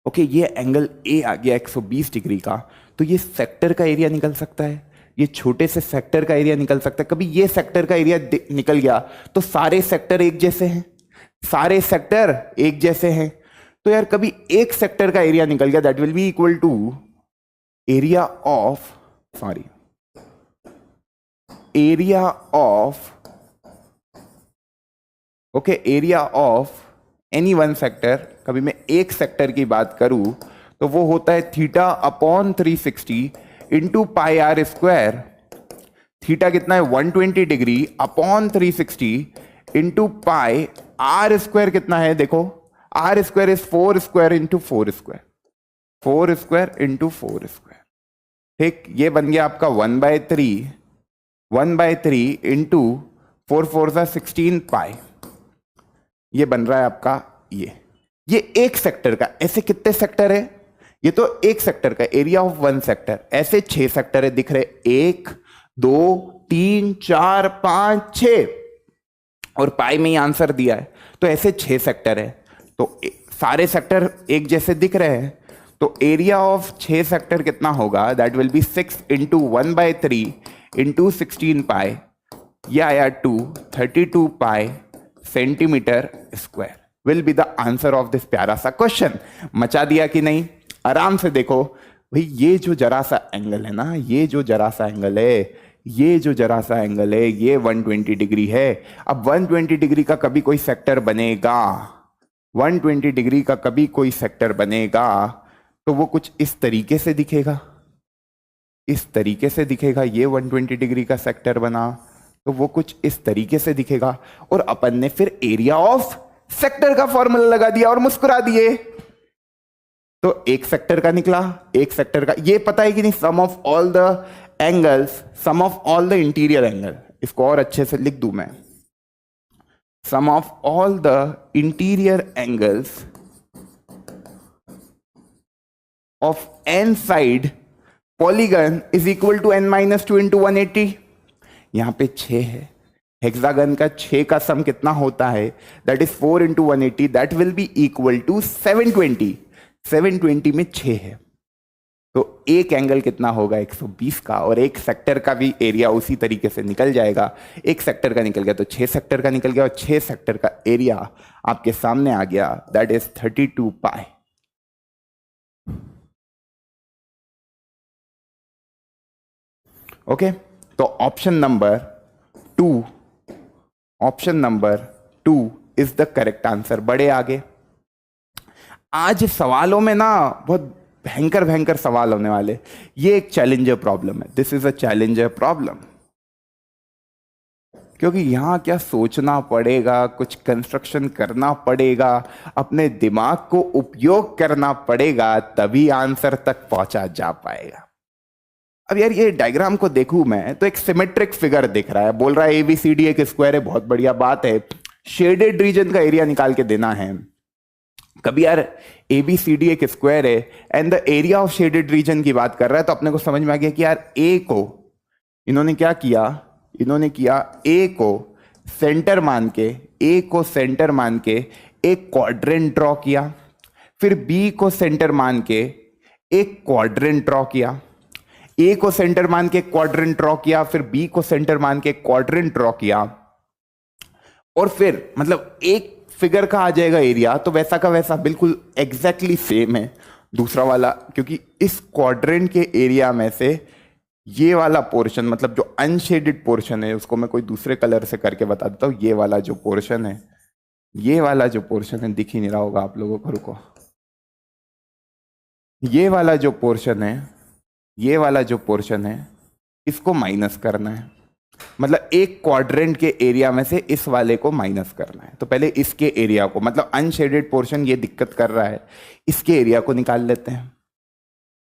S2: ओके, ये एंगल ए आ गया 120 डिग्री का, तो ये सेक्टर का एरिया निकल सकता है, ये छोटे से सेक्टर का एरिया निकल सकता है। कभी ये सेक्टर का एरिया निकल गया तो सारे सेक्टर एक जैसे हैं, सारे सेक्टर एक जैसे हैं। तो यार कभी एक सेक्टर का एरिया निकल गया, that will be equal to area of, sorry, area of, okay, area of any one sector. कभी मैं एक सेक्टर की बात करूं तो वो होता है theta upon 360 into pi are square. Theta कितना है? 120 degree upon 360 into pi are square कितना है? देखो R square is 4 square into 4 square, 4 square into 4 square, ठीक। ये बन गया आपका 1/3 इंटू 4 4 16 पाई, ये बन रहा है आपका ये एक सेक्टर का। ऐसे कितने सेक्टर है? ये तो एक सेक्टर का एरिया ऑफ वन सेक्टर। ऐसे 6 सेक्टर है दिख रहे, 1 2 3 4 5 6, और पाई में ही आंसर दिया है तो ऐसे 6 सेक्टर है, तो सारे सेक्टर एक जैसे दिख रहे हैं। तो एरिया ऑफ 6 सेक्टर कितना होगा? That will B 6 into 1/3 into 16 पाई, यह आया 32 पाई centimetre square will be the answer of this प्यारा सा क्वेश्चन। मचा दिया कि नहीं? आराम से देखो भाई, ये जो जरा सा एंगल है ना, ये जो जरा सा एंगल है, ये जो जरा सा एंगल है, ये 120 डिग्री है। अब 120 डिग्री का कभी कोई सेक्टर बनेगा, 120 डिग्री का कभी कोई सेक्टर बनेगा तो वो कुछ इस तरीके से दिखेगा, इस तरीके से दिखेगा। ये 120 डिग्री का सेक्टर बना तो वो कुछ इस तरीके से दिखेगा, और अपन ने फिर एरिया ऑफ सेक्टर का फॉर्मूला लगा दिया और मुस्कुरा दिए, तो एक सेक्टर का निकला, एक सेक्टर का। ये पता है कि नहीं? Sum of all the angles, sum of all the interior angle, इसको और अच्छे से लिख दूं मैं, sum of all the interior angles of n side polygon is equal to n minus two into 180। यहां पे 6 है, हेक्सागन का 6 का सम कितना होता है, that is 4 into 180, that will be equal to 720। 720 में 6 है, तो एक एंगल कितना होगा 120 का, और एक सेक्टर का भी एरिया उसी तरीके से निकल जाएगा। एक सेक्टर का निकल गया तो 6 सेक्टर का निकल गया, और 6 सेक्टर का एरिया आपके सामने आ गया, दैट इज 32 पाई। ओके, तो option number two is the correct answer. बड़े आगे, आज सवालों में ना बहुत भयंकर भयंकर सवाल होने वाले। ये एक चैलेंजर प्रॉब्लम है, this is a challenger problem, क्योंकि यहां क्या सोचना पड़ेगा, कुछ कंस्ट्रक्शन करना पड़ेगा, अपने दिमाग को उपयोग करना पड़ेगा, तभी आंसर तक पहुंचा जा पाएगा। अब यार ये डायग्राम को देखूं मैं तो एक सिमेट्रिक फिगर दिख रहा है, बोल रहा है एबीसीडी एक स्क्वायर है, बहुत बढ़िया बात है। शेडेड रीजन का एरिया निकाल के देना है। कभी यार एबीसीडी एक स्क्वायर है and the area of shaded reason की बात कर रहा है, तो अपने को समझ में आ गया कि यार ए को इन्होंने क्या किया, इन्होंने किया ए को सेंटर मान के एक क्वाड्रेंट ड्रॉ किया, फिर बी को सेंटर मान के एक क्वाड्रेंट ड्रॉ किया, ए को सेंटर मान के क्वाड्रेंट ड्रॉ किया, फिर बी को सेंटर मान के क्वाड्रेंट ड्रॉ किया, और फिर मतलब एक फिगर का आ जाएगा एरिया, तो वैसा का वैसा बिल्कुल एग्जैक्टली सेम है दूसरा वाला, क्योंकि इस क्वाड्रेंट के एरिया में से ये वाला पोर्शन, मतलब जो अनशेडेड पोर्शन है, उसको मैं कोई दूसरे कलर से करके बता देता हूं। ये वाला जो पोर्शन है, दिख ही नहीं रहा होगा आप लोगों को, रुको, ये वाला जो पोर्शन है इसको माइनस करना है, मतलब एक क्वाड्रेंट के एरिया में से इस वाले को माइनस करना है। तो पहले इसके एरिया को, मतलब अनशेडेड पोर्शन ये दिक्कत कर रहा है, इसके एरिया को निकाल लेते हैं।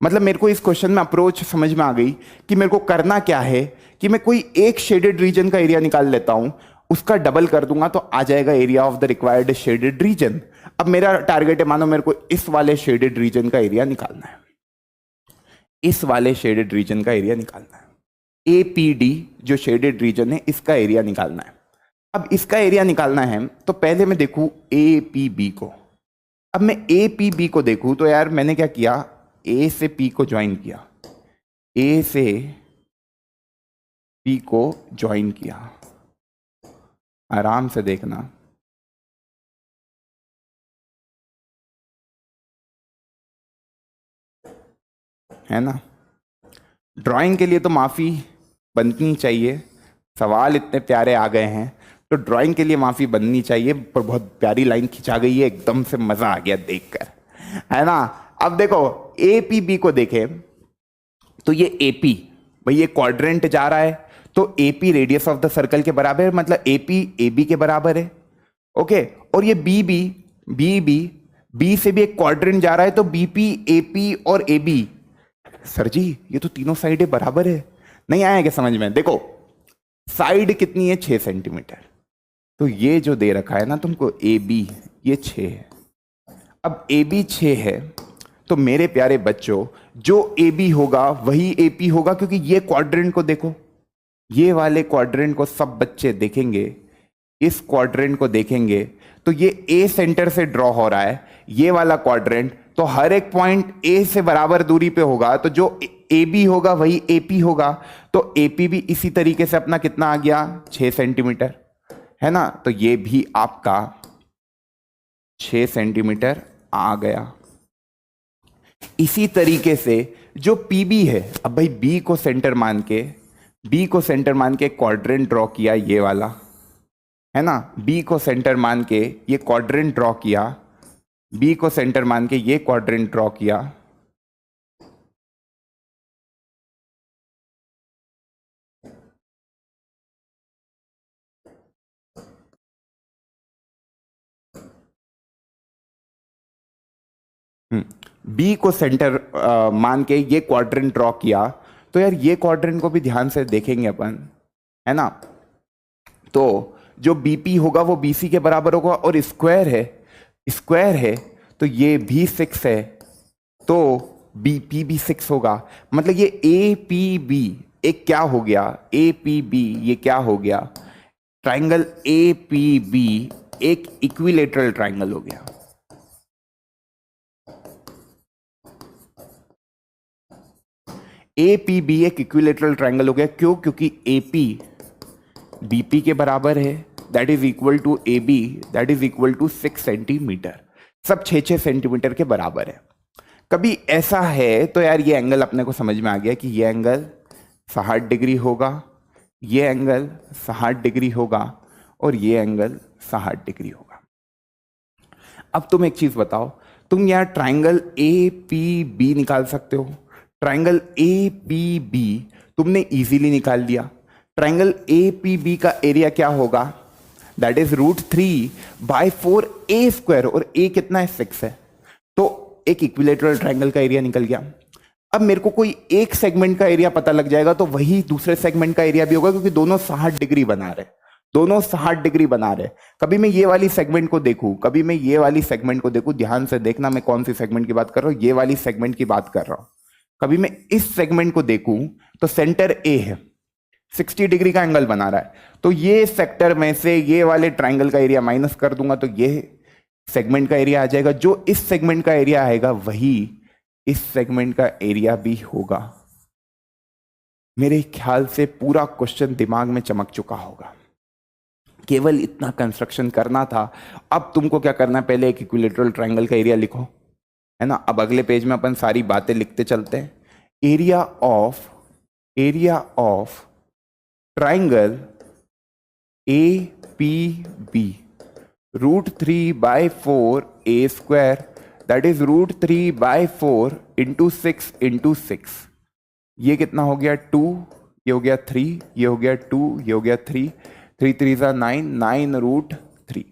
S2: मतलब मेरे को इस क्वेश्चन में अप्रोच समझ में आ गई कि मेरे को करना क्या है कि मैं कोई एक शेडेड रीजन का एरिया निकाल लेता हूं, उसका डबल कर दूंगा तो आ जाएगा area of the required shaded region. अब मेरा टारगेट है, मानो मेरे को इस वाले शेडेड रीजन का एरिया निकालना है, एपीडी जो शेडेड रीजन है इसका एरिया निकालना है। अब इसका एरिया निकालना है तो पहले मैं देखूं एपीबी को। अब मैं एपीबी को देखूं तो यार मैंने क्या किया, ए से पी को ज्वाइन किया, आराम से देखना, है ना। ड्राइंग के लिए तो माफी बननी चाहिए, सवाल इतने प्यारे आ गए हैं तो ड्राइंग के लिए माफी बननी चाहिए, पर बहुत प्यारी लाइन खिंचा गई है, एकदम से मजा आ गया देखकर, है ना। अब देखो एपीबी को देखें तो ये एपी, भाई ये क्वाड्रेंट जा रहा है तो AP radius of the circle के बराबर है, मतलब एपी एबी के बराबर है, ओके। और ये बी से भी एक क्वाड्रेंट जा रहा है तो बीपी एपी और एबी, सर जी ये तो तीनों साइडें बराबर है, नहीं आया क्या समझ में। देखो साइड कितनी है, 6 सेंटीमीटर, तो ये जो दे रखा है ना तुमको ए बी, ये 6 है। अब ए बी 6 है तो मेरे प्यारे बच्चों जो ए बी होगा वही ए पी होगा, क्योंकि ये क्वाड्रेंट को देखो, ये वाले क्वाड्रेंट को सब बच्चे देखेंगे, इस क्वाड्रेंट को देखेंगे तो ये ए सेंटर से ड्रॉ हो रहा है, ये वाला क्वाड्रेंट, तो हर एक पॉइंट ए से बराबर दूरी पे होगा, तो जो ए बी होगा वही ए पी होगा, तो ए पी भी इसी तरीके से अपना कितना आ गया, 6 सेंटीमीटर, है ना। तो ये भी आपका 6 सेंटीमीटर आ गया। इसी तरीके से जो पी बी है, अब भाई बी को सेंटर मान के क्वाड्रेंट ड्रॉ किया, ये वाला, है ना, बी को सेंटर मान के ये क्वाड्रेंट ड्रॉ किया, बी को सेंटर मान के ये क्वाड्रेंट ड्रॉ किया, बी को सेंटर मान के ये क्वाड्रेंट ड्रॉ किया, तो यार ये क्वाड्रेंट को भी ध्यान से देखेंगे अपन, है ना। तो जो बीपी होगा वो बीसी के बराबर होगा, और स्क्वायर है तो ये भी 6 है, तो बी पी बी 6 होगा, मतलब ये ए पी बी एक क्या हो गया, ए पी बी ये क्या हो गया, ट्राइंगल ए पी बी एक इक्विलेटरल ट्राइंगल हो गया। ए पी बी एक इक्विलेटरल ट्राइंगल हो गया, क्यों? क्योंकि ए पी बीपी के बराबर है, that is equal to A B, that is equal to 6 centimetre, सब 6 सेंटीमीटर के बराबर है। कभी ऐसा है तो यार ये एंगल अपने को समझ में आ गया कि ये एंगल 60 डिग्री होगा, ये एंगल 60 डिग्री होगा और ये एंगल 60 डिग्री होगा। अब तुम एक चीज बताओ, तुम यार ट्राइंगल ए पी बी निकाल सकते हो। ट्राइंगल ए पी बी तुमने इजीली निकाल लिया। ट्राइंगल ए पी बी का एरिया क्या होगा, दैट इज √3/4a², और a कितना है, 6 है, तो एक इक्विलेटरल ट्राइंगल का एरिया निकल गया। अब मेरे को कोई एक सेगमेंट का एरिया पता लग जाएगा तो वही दूसरे सेगमेंट का एरिया भी होगा, क्योंकि दोनों 60 डिग्री बना रहे, दोनों 60 डिग्री बना रहे। कभी मैं ये वाली सेगमेंट को देखूं, कभी मैं ये वाली सेगमेंट को देखूं, ध्यान से देखना मैं कौन सी सेगमेंट की बात कर रहा हूं, ये वाली सेगमेंट की बात कर रहा हूं। कभी मैं इस सेगमेंट को देखूं तो सेंटर ए है, 60 डिग्री का एंगल बना रहा है, तो ये सेक्टर में से ये वाले ट्राइंगल का एरिया माइनस कर दूंगा तो ये सेगमेंट का एरिया आ जाएगा। जो इस सेगमेंट का एरिया आएगा वही इस सेगमेंट का एरिया भी होगा। मेरे ख्याल से पूरा क्वेश्चन दिमाग में चमक चुका होगा, केवल इतना कंस्ट्रक्शन करना था। अब तुमको क्या करना है, पहले एक इक्विलेटरल ट्राइंगल का एरिया लिखो, है ना। अब अगले पेज में अपन सारी बातें लिखते चलते हैं। Area of triangle A P B √3/4a², that is √3/4 × 6 × 6। ये कितना हो गया, 2, ये हो गया 3, ये हो गया 2, ये हो गया 3, 3 3 9, 9√3,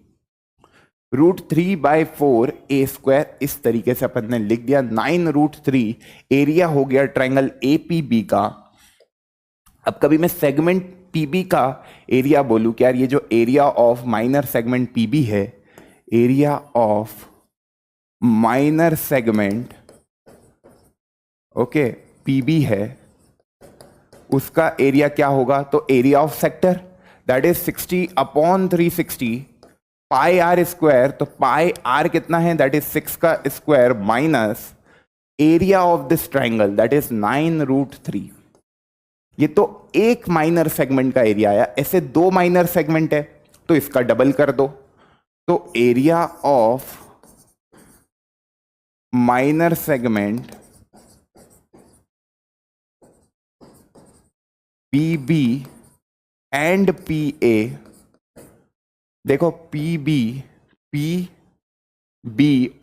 S2: √3/4a²। इस तरीके से अपन ने लिख दिया। 9√3 एरिया हो गया ट्राइंगल APB का। अब कभी मैं सेगमेंट PB का एरिया बोलूं कि यार ये जो area of minor segment PB है, area of minor segment okay PB है, उसका एरिया क्या होगा, तो area of sector that is 60/360 πr²। तो πr कितना है, दैट इज 6 का square minus area of this triangle that is 9√3। ये तो एक माइनर सेगमेंट का एरिया आया, ऐसे 2 माइनर सेगमेंट है तो इसका डबल कर दो, तो area of minor segment PB and PA, देखो PB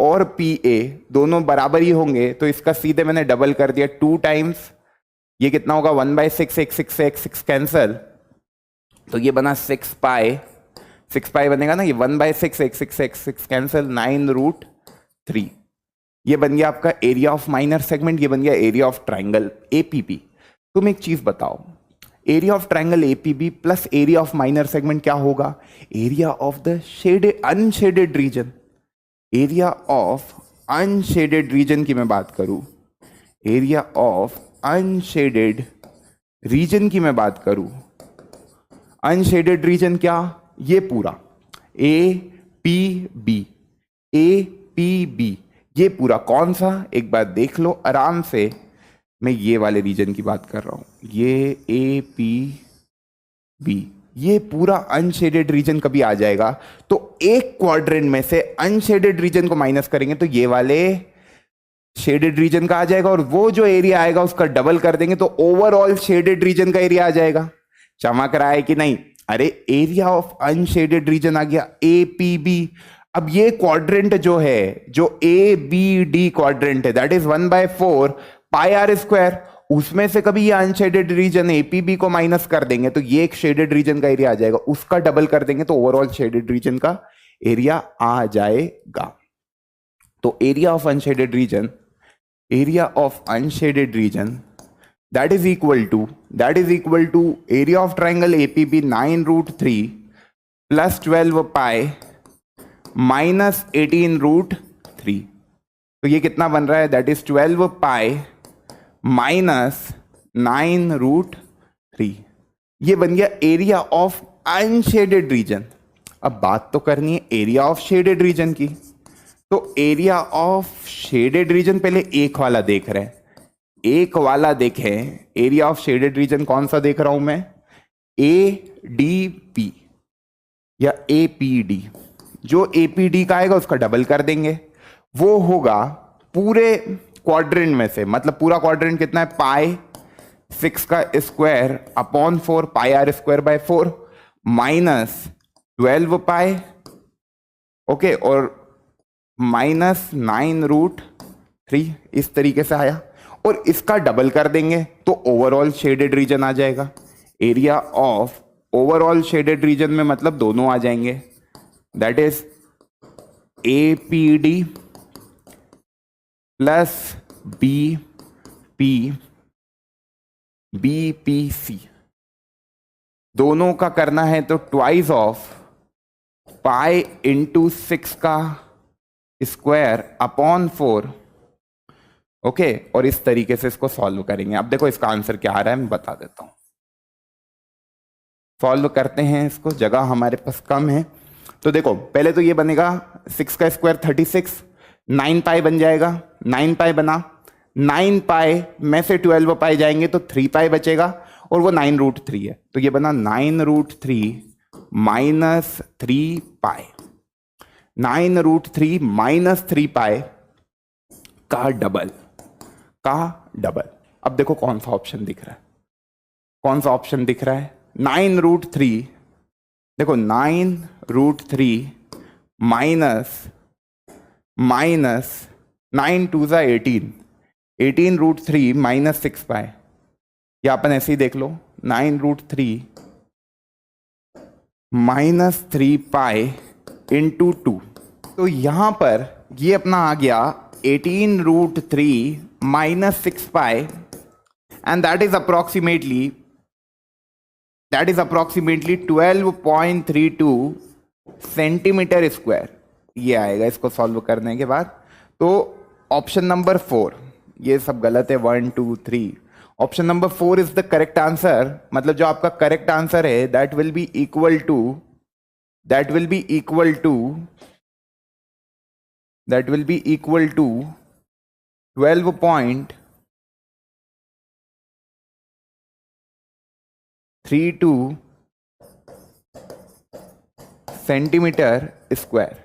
S2: और PA दोनों बराबर ही होंगे, तो इसका सीधे मैंने डबल कर दिया, 2 टाइम्स ये कितना होगा, 1/6, 6 से 6 कैंसल, तो ये बना 6 पाई बनेगा ना, ये 1/6, 6 कैंसल, 9√3। ये बन गया आपका एरिया ऑफ माइनर सेगमेंट, ये बन गया एरिया ऑफ ट्राइंगल APB। तुम एक चीज बताओ, area of triangle APB plus area of minor segment क्या होगा, area of the shaded unshaded region. Area of unshaded region की मैं बात करूं, एरिया ऑफ अनशेडेड रीजन की मैं बात करूं, अनशेडेड रीजन क्या, ये पूरा APB, ये पूरा कौन सा, एक बार देख लो आराम से, मैं ये वाले रीजन की बात कर रहा हूं, ये APB, ये पूरा अनशेडेड रीजन कभी आ जाएगा तो एक क्वाड्रेंट में से अनशेडेड रीजन को माइनस करेंगे तो ये वाले शेडेड रीजन का आ जाएगा, और वो जो एरिया आएगा उसका डबल कर देंगे तो ओवरऑल शेडेड रीजन का एरिया आ जाएगा। चमक रहा है कि नहीं, अरे एरिया ऑफ अनशेडेड रीजन आ गया APB। अब ये क्वाड्रेंट जो है, जो ABD क्वाड्रेंट है, दैट इज 1/4 πr², उसमें से कभी ये अनशेडेड रीजन APB को माइनस कर देंगे तो ये एक शेडेड रीजन का एरिया आ जाएगा, उसका डबल कर देंगे तो ओवरऑल शेडेड रीजन का एरिया आ जाएगा। तो area of unshaded region, area of unshaded region that is equal to area of triangle APB 9√3 plus 12 pi minus 18√3। तो ये कितना बन रहा है, दैट इज 12 पाई माइनस 9√3। ये बन गया एरिया ऑफ अनशेडेड रीजन। अब बात तो करनी है एरिया ऑफ शेडेड रीजन की। तो एरिया ऑफ शेडेड रीजन पहले एक वाला देख रहे हैं, एक वाला देखें, एरिया ऑफ शेडेड रीजन कौन सा देख रहा हूं मैं, ADP या APD। जो APD का आएगा उसका डबल कर देंगे, वो होगा पूरे क्वाड्रेंट में से, मतलब पूरा क्वाड्रेंट कितना है, पाई 6 का square upon 4 pi are square by 4 minus 12 pi, okay, और माइनस 9√3, इस तरीके से आया। और इसका डबल कर देंगे तो ओवरऑल शेडेड रीजन आ जाएगा। Area of overall shaded region में मतलब दोनों आ जाएंगे, that is APD plus BPC। दोनों का करना है तो ट्वाइस ऑफ पाई इंटू 6 का स्क्वायर अपॉन 4, ओके, और इस तरीके से इसको सॉल्व करेंगे। अब देखो इसका आंसर क्या आ रहा है, मैं बता देता हूं। सॉल्व करते हैं इसको, जगह हमारे पास कम है। तो देखो पहले तो ये बनेगा 6 का स्क्वायर 36, 9 पाई बन जाएगा, 9 पाई बना, 9 पाई में से 12 पाई जाएंगे तो 3 पाई बचेगा, और वो 9√3 है, तो ये बना 9√3 माइनस 3 पाई। 9√3 माइनस 3 पाई का डबल, अब देखो कौन सा ऑप्शन दिख रहा है, कौन सा ऑप्शन दिख रहा है, 9√3, देखो 9√3 माइनस 9 2 ज़ा 18, 18√3 माइनस 6 पाई, या अपन ऐसे ही देख लो 9√3 माइनस 3 पाई इंटू 2। तो यहां पर ये अपना आ गया 18√3 minus 6 pi, and that is approximately 12.32 centimetre square. ये आएगा इसको सॉल्व करने के बाद। तो ऑप्शन नंबर 4, ये सब गलत है, 1 2 3, option number 4 is the correct answer. मतलब जो आपका करेक्ट आंसर है that will be equal to 12.32 centimetre square.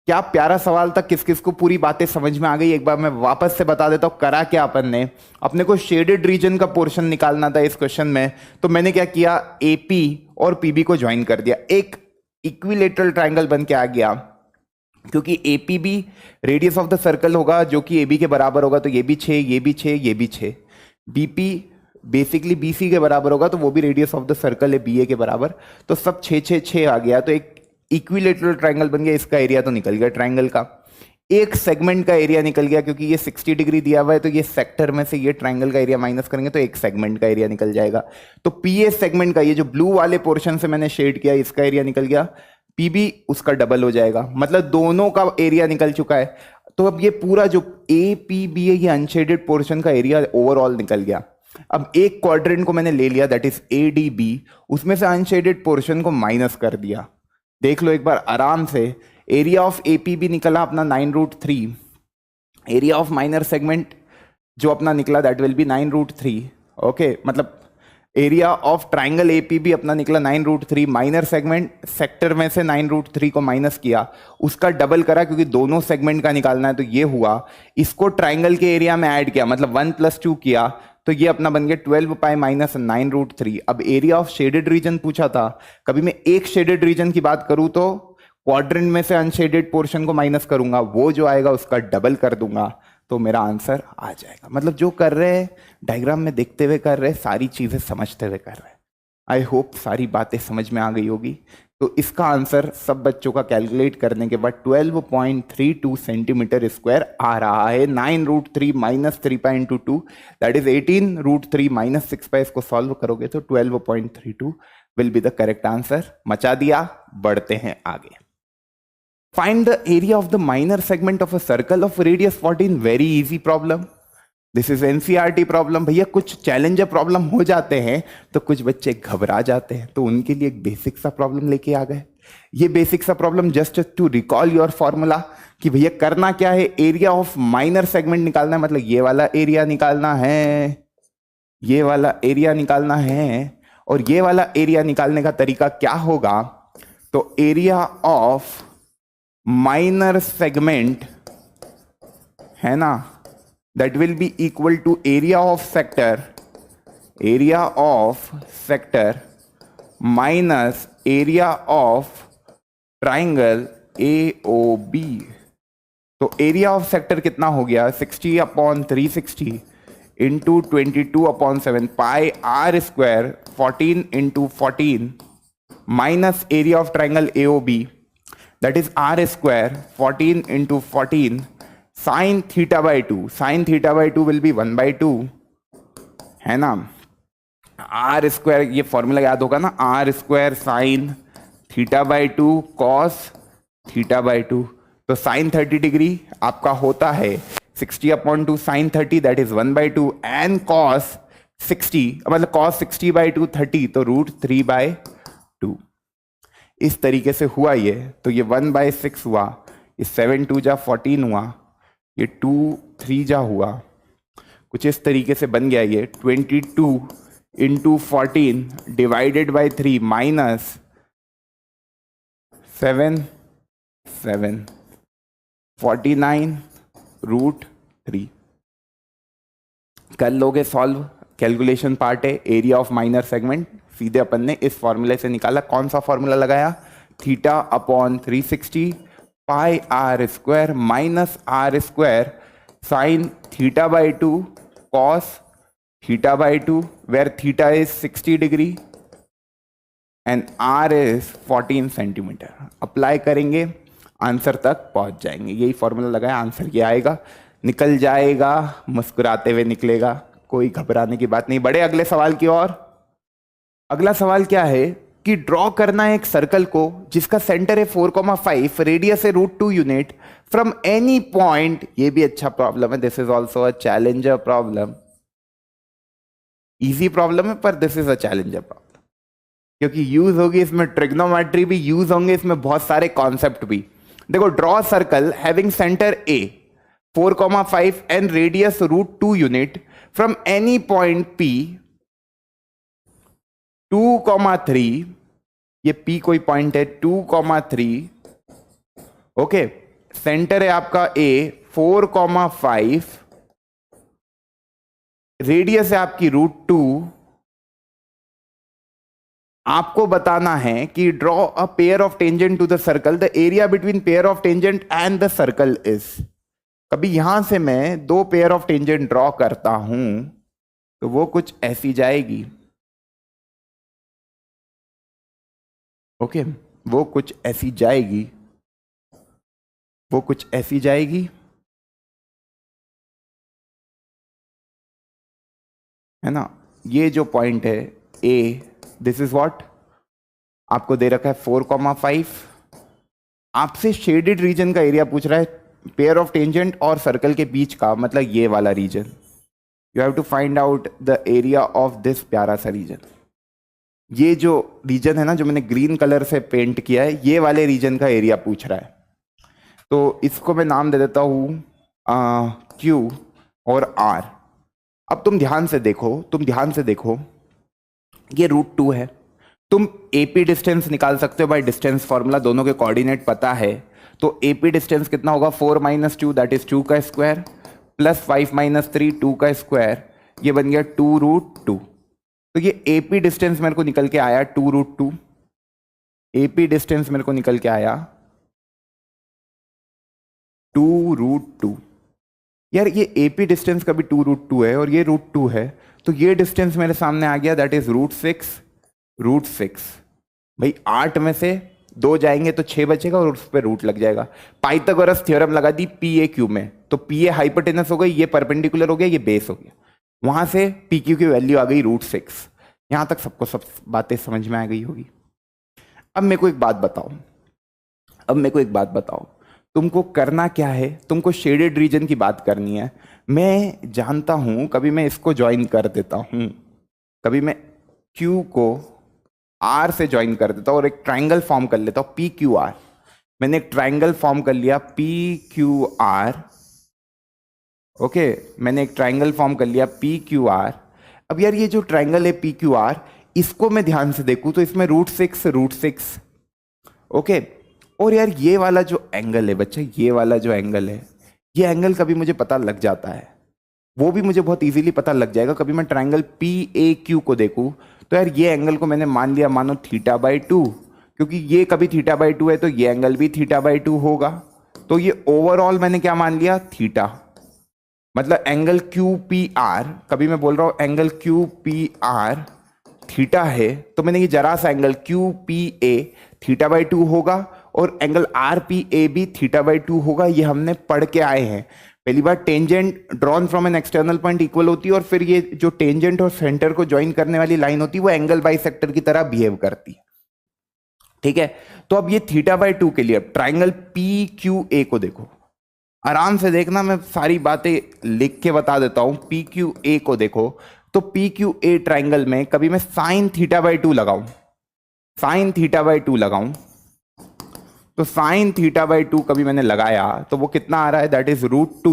S2: क्या प्यारा सवाल था, किस किस को पूरी बातें समझ में आ गई? एक बार मैं वापस से बता देता हूं करा क्या अपन ने। अपने को शेडेड रीजन का पोर्शन निकालना था इस क्वेश्चन में, तो मैंने क्या किया, एपी और पीबी को ज्वाइन कर दिया, एक इक्विलेटरल ट्रायंगल बन के आ गया। क्योंकि APB radius of the circle होगा जो कि एबी के बराबर होगा, तो ये भी 6, ये भी 6, ये भी 6। बीपी बेसिकली बीसी के बराबर होगा, तो वो भी रेडियस ऑफ द सर्कल है बीए के बराबर, तो सब 6 6 6 आ गया। तो एक इक्विलेटरल ट्रायंगल बन गया। इसका एरिया तो निकल गया ट्रायंगल का, एक सेगमेंट का एरिया निकल गया, क्योंकि ये 60 डिग्री दिया हुआ है, तो ये सेक्टर में से ये ट्रायंगल का एरिया माइनस करेंगे तो एक सेगमेंट का एरिया निकल जाएगा। तो पीए सेगमेंट का, ये जो ब्लू वाले पोर्शन से मैंने शेड किया, इसका एरिया निकल गया, पीबी उसका डबल हो जाएगा, मतलब दोनों का एरिया निकल चुका है। तो अब ये पूरा जो ए पी बी है, ये अनशेडेड पोर्शन का एरिया ओवरऑल निकल गया। अब एक क्वाड्रेंट को मैंने ले लिया, that is A D B, उसमें से अनशेडेड पोर्शन को माइनस कर दिया। देख लो एक बार आराम से, एरिया ऑफ एपीबी निकला अपना 9√3, एरिया ऑफ माइनर सेगमेंट जो अपना निकला दैट विल बी 9√3, ओके, मतलब एरिया ऑफ ट्राइंगल एपीबी अपना निकला 9√3, माइनर सेगमेंट सेक्टर में से 9√3 को माइनस किया, उसका डबल करा क्योंकि दोनों सेगमेंट का निकालना है, तो ये हुआ। इसको ट्राइंगल के एरिया में ऐड किया, मतलब 1 + 2 किया, तो ये अपना बन गया 12 पाई माइनस 9√3। अब एरिया ऑफ शेडेड रीजन पूछा था, कभी मैं एक शेडेड रीजन की बात करूं तो क्वाड्रेंट में से अनशेडेड पोर्शन को माइनस करूंगा, वो जो आएगा उसका डबल कर दूंगा, तो मेरा आंसर आ जाएगा। मतलब जो कर रहे हैं डायग्राम में देखते हुए कर रहे हैं, सारी चीजें समझते हुए कर रहे हैं। आई होप सारी बातें समझ में आ गई होगी। तो इसका आंसर सब बच्चों का कैलकुलेट करने के बाद 12.32 सेंटीमीटर स्क्वायर आ रहा है। 9√3 minus 3 pi into 2 that is 18√3 minus 6 पाई। इसको सॉल्व करोगे तो 12.32 will be the correct answer. मचा दिया, बढ़ते हैं आगे। Find the area of the minor segment of a circle of radius 14, very easy problem, this is NCERT problem. भैया कुछ चैलेंजर प्रॉब्लम हो जाते हैं तो कुछ बच्चे घबरा जाते हैं, तो उनके लिए एक बेसिक सा प्रॉब्लम लेके आ गए। ये बेसिक सा problem just to recall your formula कि भैया करना क्या है, एरिया ऑफ माइनर सेगमेंट निकालना है, मतलब ये वाला एरिया निकालना है, ये वाला एरिया निकालना है। और ये वाला एरिया निकालने का तरीका क्या होगा, तो एरिया ऑफ माइनर सेगमेंट है ना, that will be equal to area of sector minus area of triangle AOB। तो एरिया ऑफ सेक्टर कितना हो गया, 60/360 into 22/7 pi are square 14 into 14 minus area of triangle AOB that is R square 14 into 14 sine theta by 2, sine theta by 2 will be 1/2 है ना। R square, ये formula याद होगा ना, R square sine theta by 2 cos theta by 2। तो sine 30 degree आपका होता है 60/2 sine 30 that is 1/2 and cos 60 मतलब कॉस 60/2 30 तो √3/2। इस तरीके से हुआ ये, तो ये 1/6 हुआ, ये 7 2 जा 14 हुआ, ये 2 3 जा हुआ, कुछ इस तरीके से बन गया ये 22 इंटू 14 डिवाइडेड बाई 3 माइनस 7 7 49 √3। कर लोगे सॉल्व, कैलकुलेशन पार्ट है, एरिया ऑफ माइनर सेगमेंट सीधे अपन ने इस फॉर्मूले से निकाला। कौन सा फॉर्मूला लगाया, θ/360 pi are square minus are square sine theta by 2 cos theta by 2 where theta is 60 degree and r is 14 centimetre. Apply करेंगे, आंसर तक पहुंच जाएंगे। यही फॉर्मूला लगाया, आंसर ये आएगा, निकल जाएगा, मुस्कुराते हुए निकलेगा, कोई घबराने की बात नहीं। बड़े अगले सवाल की ओर। अगला सवाल क्या है कि ड्रॉ करना है एक सर्कल को जिसका सेंटर है 4,5, रेडियस है √2 यूनिट फ्रॉम एनी पॉइंट। ये भी अच्छा प्रॉब्लम है, this is also a challenger problem. Easy problem है पर this is a challenger problem, क्योंकि यूज होगी इसमें ट्रिग्नोमेट्री भी यूज होंगे, इसमें बहुत सारे कॉन्सेप्ट भी। देखो, draw circle having centre A 4,5 and radius √2 unit from any point P 2,3, ये P कोई पॉइंट है 2,3, ओके। सेंटर है आपका A 4,5, रेडियस है आपकी √2। आपको बताना है कि draw a pair of tangent to the circle, the area between pair of tangent and the circle is. कभी यहां से मैं दो पेयर ऑफ टेंजेंट ड्रॉ करता हूं तो वो कुछ ऐसी जाएगी, ओके वो कुछ ऐसी जाएगी, वो कुछ ऐसी जाएगी, है ना। ये जो पॉइंट है A, दिस इज व्हाट आपको दे रखा है 4,5। आपसे शेडेड रीजन का एरिया पूछ रहा है पेयर ऑफ टेंजेंट और सर्कल के बीच का, मतलब ये वाला रीजन। You have to find out the area of this प्यारा सा रीजन। ये जो रीजन है ना, जो मैंने ग्रीन कलर से पेंट किया है, ये वाले रीजन का एरिया पूछ रहा है। तो इसको मैं नाम दे देता हूं Q और R। अब तुम ध्यान से देखो, ये √2 है। तुम AP डिस्टेंस निकाल सकते हो बाय डिस्टेंस फॉर्मूला, दोनों के कोऑर्डिनेट पता है। तो AP डिस्टेंस कितना होगा 4 - 2 दैट इज 2 का स्क्वायर प्लस 5 - 3 2 का स्क्वायर, ये बन गया 2√2। तो ये AP डिस्टेंस मेरे को निकल के आया 2√2। AP डिस्टेंस मेरे को निकल के आया 2√2। यार ये AP डिस्टेंस का भी 2√2 है और ये √2 है, तो ये डिस्टेंस मेरे सामने आ गया दैट इज √6। भाई 8 में से 2 जाएंगे तो 6 बचेगा और उस पर रूट लग जाएगा। पाइथागोरस थ्योरम लगा दी PAQ में, तो PA हाइपोटेनस हो गई, ये परपेंडिकुलर हो गया, ये बेस हो गया, वहां से PQ की वैल्यू आ गई √6। यहां तक सबको सब बातें समझ में आ गई होगी। अब मेरे को एक बात बताओ, अब मेरे को एक बात बताओ, तुमको करना क्या है? तुमको शेडेड रीजन की बात करनी है। मैं जानता हूं, कभी मैं इसको ज्वाइन कर देता हूं, कभी मैं Q को R से ज्वाइन कर देता हूं और एक ट्राइंगल फॉर्म कर लेता हूं PQR। मैंने एक ट्राइंगल फॉर्म कर लिया PQR। ओके, मैंने एक ट्राइंगल फॉर्म कर लिया PQR। अब यार ये जो ट्राइंगल है PQR, इसको मैं ध्यान से देखूं तो इसमें √6 ओके। और यार ये वाला जो एंगल है बच्चा, ये वाला जो एंगल है, ये एंगल कभी मुझे पता लग जाता है, वो भी मुझे बहुत इजीली पता लग जाएगा। कभी मैं ट्राइंगल PAQ को देखूं तो यार ये एंगल को मैंने मान लिया, मानो θ/2, क्योंकि ये कभी θ/2 है तो ये एंगल भी θ/2 होगा। तो ये ओवरऑल मैंने क्या मान लिया? थीटा। मतलब एंगल QPR, कभी मैं बोल रहा हूं एंगल QPR थीटा है, तो मैंने ये जरा सा एंगल QPA θ/2 होगा और एंगल RPA भी θ/2 होगा। ये हमने पढ़ के आए हैं। पहली बार tangent drawn from an external point equal होती है और फिर ये जो टेंजेंट और सेंटर को ज्वाइन करने वाली लाइन होती है वो एंगल बाइसेक्टर की तरह बिहेव करती है। ठीक है, तो अब ये θ/2 के लिए ट्राइंगल PQA को देखो, आराम से देखना, मैं सारी बातें लिख के बता देता हूं। PQA को देखो तो PQA ट्राइंगल में कभी मैं sin θ/2 लगाऊं, sin θ/2 लगाऊं, तो sin θ/2 कभी मैंने लगाया तो वो कितना आ रहा है? That is √2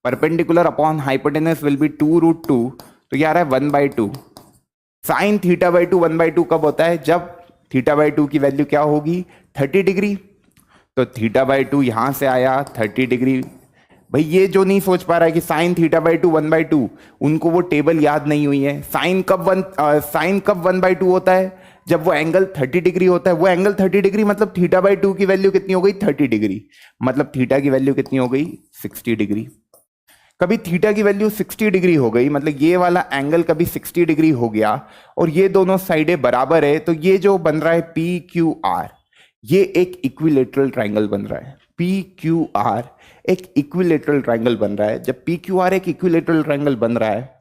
S2: perpendicular upon hypotenuse will be 2√2, तो ये आ रहा है 1/2। sin θ/2 1/2 कब होता है? जब θ/2 की वैल्यू क्या होगी? 30 डिग्री। तो θ/2 यहां से आया 30 डिग्री। भाई ये जो नहीं सोच पा रहा है कि sin θ/2 1/2, उनको वो टेबल याद नहीं हुई है। साइन कब 1/2 होता है? जब वो एंगल 30 डिग्री होता है। वो एंगल 30 डिग्री मतलब θ/2 की वैल्यू कितनी हो गई? 30 डिग्री। मतलब थीटा की वैल्यू कितनी हो गई? 60 डिग्री। कभी थीटा की वैल्यू 60 डिग्री हो गई, मतलब ये वाला एंगल कभी 60 डिग्री हो गया और ये दोनों साइडें बराबर है, तो ये जो बन रहा है PQR, ये एक इक्विलेटरल ट्राइंगल बन रहा है। PQR एक इक्विलेटरल ट्राइंगल बन रहा है। जब PQR एक इक्विलेटरल ट्राइंगल बन रहा है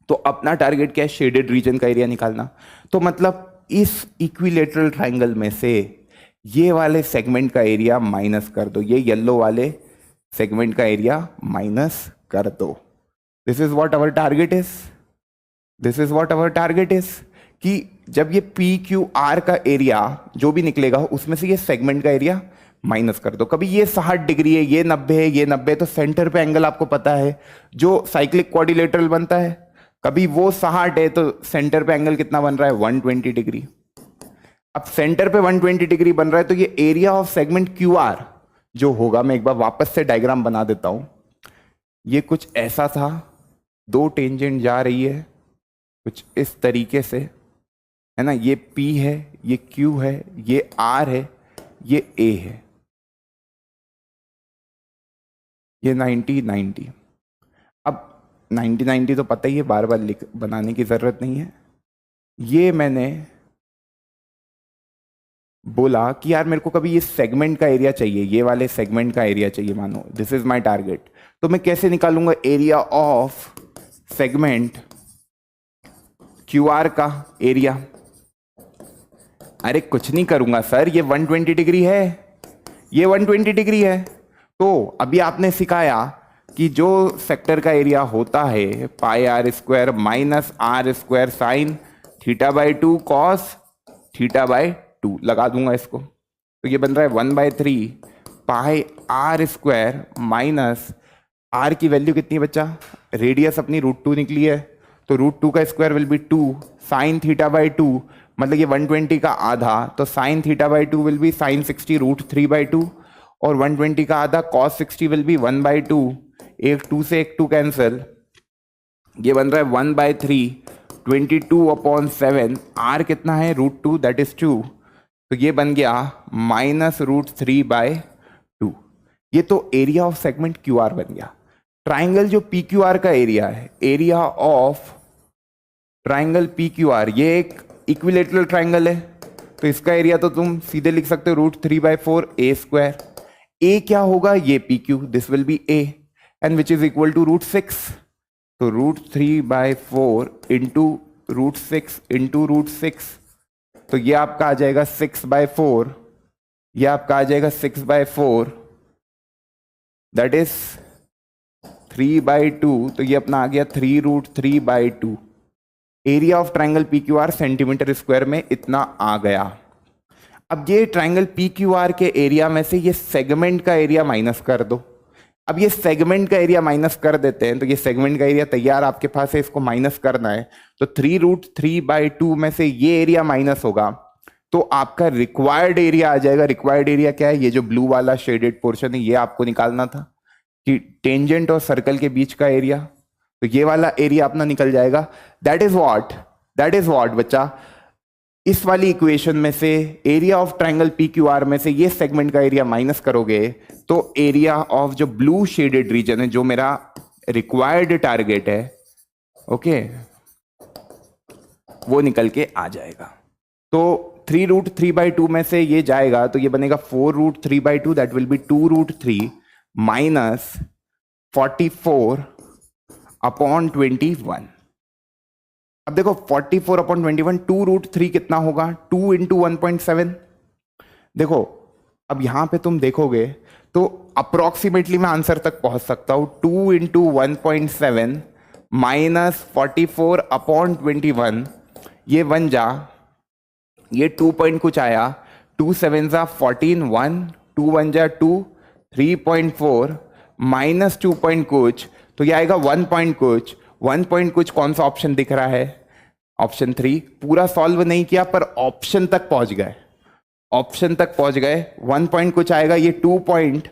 S2: तो अपना टारगेट क्या है? शेडेड रीजन का एरिया निकालना। तो मतलब इस इक्विलेटरल ट्राइंगल में से ये वाले सेगमेंट का एरिया माइनस कर दो, ये येलो वाले सेगमेंट का एरिया माइनस कर दो। This is what our target is, this is what our target is, कि जब ये PQR का एरिया जो भी निकलेगा उसमें से ये सेगमेंट का एरिया माइनस कर दो। कभी ये 60 डिग्री है, ये 90 है, ये 90 है, तो सेंटर पे एंगल आपको पता है जो साइक्लिक क्वाड्रिलेटरल बनता है, कभी वो 60 है तो सेंटर पे एंगल कितना बन रहा है? 120 डिग्री। अब सेंटर पे 120 डिग्री बन रहा है तो ये एरिया ऑफ सेगमेंट QR जो होगा, मैं एक बार वापस से डायग्राम बना देता हूं। ये कुछ ऐसा था, दो टेंजेंट जा रही है कुछ इस तरीके से, है ना। ये P है, ये Q है, ये R है, ये A है, ये 90-90। अब 90-90 तो पता ही है, बार बार लिख बनाने की जरूरत नहीं है। ये मैंने बोला कि यार मेरे को कभी ये सेगमेंट का एरिया चाहिए, ये वाले सेगमेंट का एरिया चाहिए, मानो दिस इज माय टारगेट। तो मैं कैसे निकालूंगा एरिया ऑफ सेगमेंट QR का एरिया? अरे कुछ नहीं करूंगा सर, ये 120 डिग्री है, ये 120 डिग्री है। तो अभी आपने सिखाया कि जो सेक्टर का एरिया होता है πr² minus r² sign θ/2 cos θ/2, लगा दूंगा इसको, तो ये बन रहा है 1/3 πr² माइनस r की वैल्यू कितनी है बच्चा? रेडियस अपनी √2 निकली है, तो √2 का स्क्वायर विल बी 2 साइन θ/2, मतलब ये 120 का आधा, तो साइन θ/2 विल बी साइन 60 √3/2 और 120 का आधा कॉस 60 विल बी 1/2, एक 2 से एक 2 कैंसिल, ये बन रहा है 1/3 22/7। r कितना है? √2, दैट इज 2, तो ये बन गया माइनस √3/2। ये तो एरिया ऑफ सेगमेंट QR बन गया। ट्राइंगल जो PQR का एरिया है, एरिया ऑफ ट्राइंगल PQR, ये एक इक्विलेटरल ट्राइंगल है, तो इसका एरिया तो तुम सीधे लिख सकते हो √3/4 A²। A क्या होगा? ये PQ, this will be A and which is equal to √6, तो √3/4 इंटू √6 इंटू √6, तो ये आपका आ जाएगा 6/4, ये आपका आ जाएगा 6/4, दैट इज 3/2, तो ये अपना आ गया 3√3/2। Area of triangle P Q R centimetre square में इतना आ गया। अब ये ट्राइंगल पी क्यू आर के एरिया में से ये सेगमेंट का एरिया माइनस कर दो। अब ये सेगमेंट का एरिया माइनस कर देते हैं, तो ये सेगमेंट का एरिया तैयार आपके पास है, इसको माइनस करना है। तो 3√3/2 में से ये एरिया माइनस होगा, तो आपका रिक्वायर्ड एरिया आ जाएगा। रिक्वायर्ड एरिया क्या है? ये जो ब्लू वाला शेडेड पोर्शन है, ये आपको निकालना था कि टेंजेंट और सर्कल के बीच का एरिया, तो ये वाला एरिया अपना निकल जाएगा। दैट इज व्हाट बच्चा, इस वाली इक्वेशन में से area of triangle P Q are में से ये सेगमेंट का एरिया माइनस करोगे तो एरिया ऑफ जो ब्लू शेडेड रीजन है, जो मेरा रिक्वायर्ड टारगेट है, ओके, वो निकल के आ जाएगा। तो 3√3/2 में से ये जाएगा तो ये बनेगा 4√3/2, दैट विल बी 2√3 माइनस 44/21। अब देखो 44/21, 2√3 कितना होगा? 2 × 1.7। देखो अब यहां पे तुम देखोगे तो अप्रोक्सीमेटली मैं आंसर तक पहुंच सकता हूं। 2 × 1.7 माइनस 44/21, ये 1 जा, ये 2 पॉइंट कुछ आया, 2 7 जा 14, 1, 2 1 जा 2, 3.4 माइनस 2 पॉइंट कुछ, तो ये आएगा 1 पॉइंट कुछ। 1 पॉइंट कुछ कौन सा ऑप्शन दिख रहा है? ऑप्शन 3। पूरा सॉल्व नहीं किया पर ऑप्शन तक पहुंच गए, ऑप्शन तक पहुंच गए। 1 पॉइंट कुछ आएगा, ये 2 पॉइंट,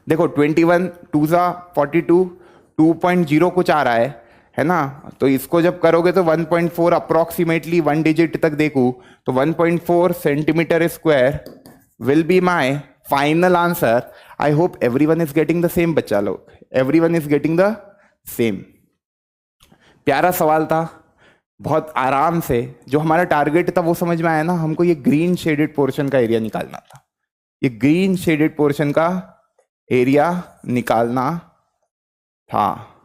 S2: देखो 21, 2 जा 42, 2.0 कुछ आ रहा है ना? तो इसको जब करोगे तो 1.4 अप्रोक्सीमेटली 1 डिजिट तक देखूं तो 1.4 centimetre square will be my final answer. I hope everyone is getting the same बच्चा लोग, everyone is getting the same. प्यारा सवाल था, बहुत आराम से जो हमारा टारगेट था वो समझ में आया ना। हमको ये ग्रीन शेडेड पोर्शन का एरिया निकालना था, ये ग्रीन शेडेड पोर्शन का एरिया निकालना था,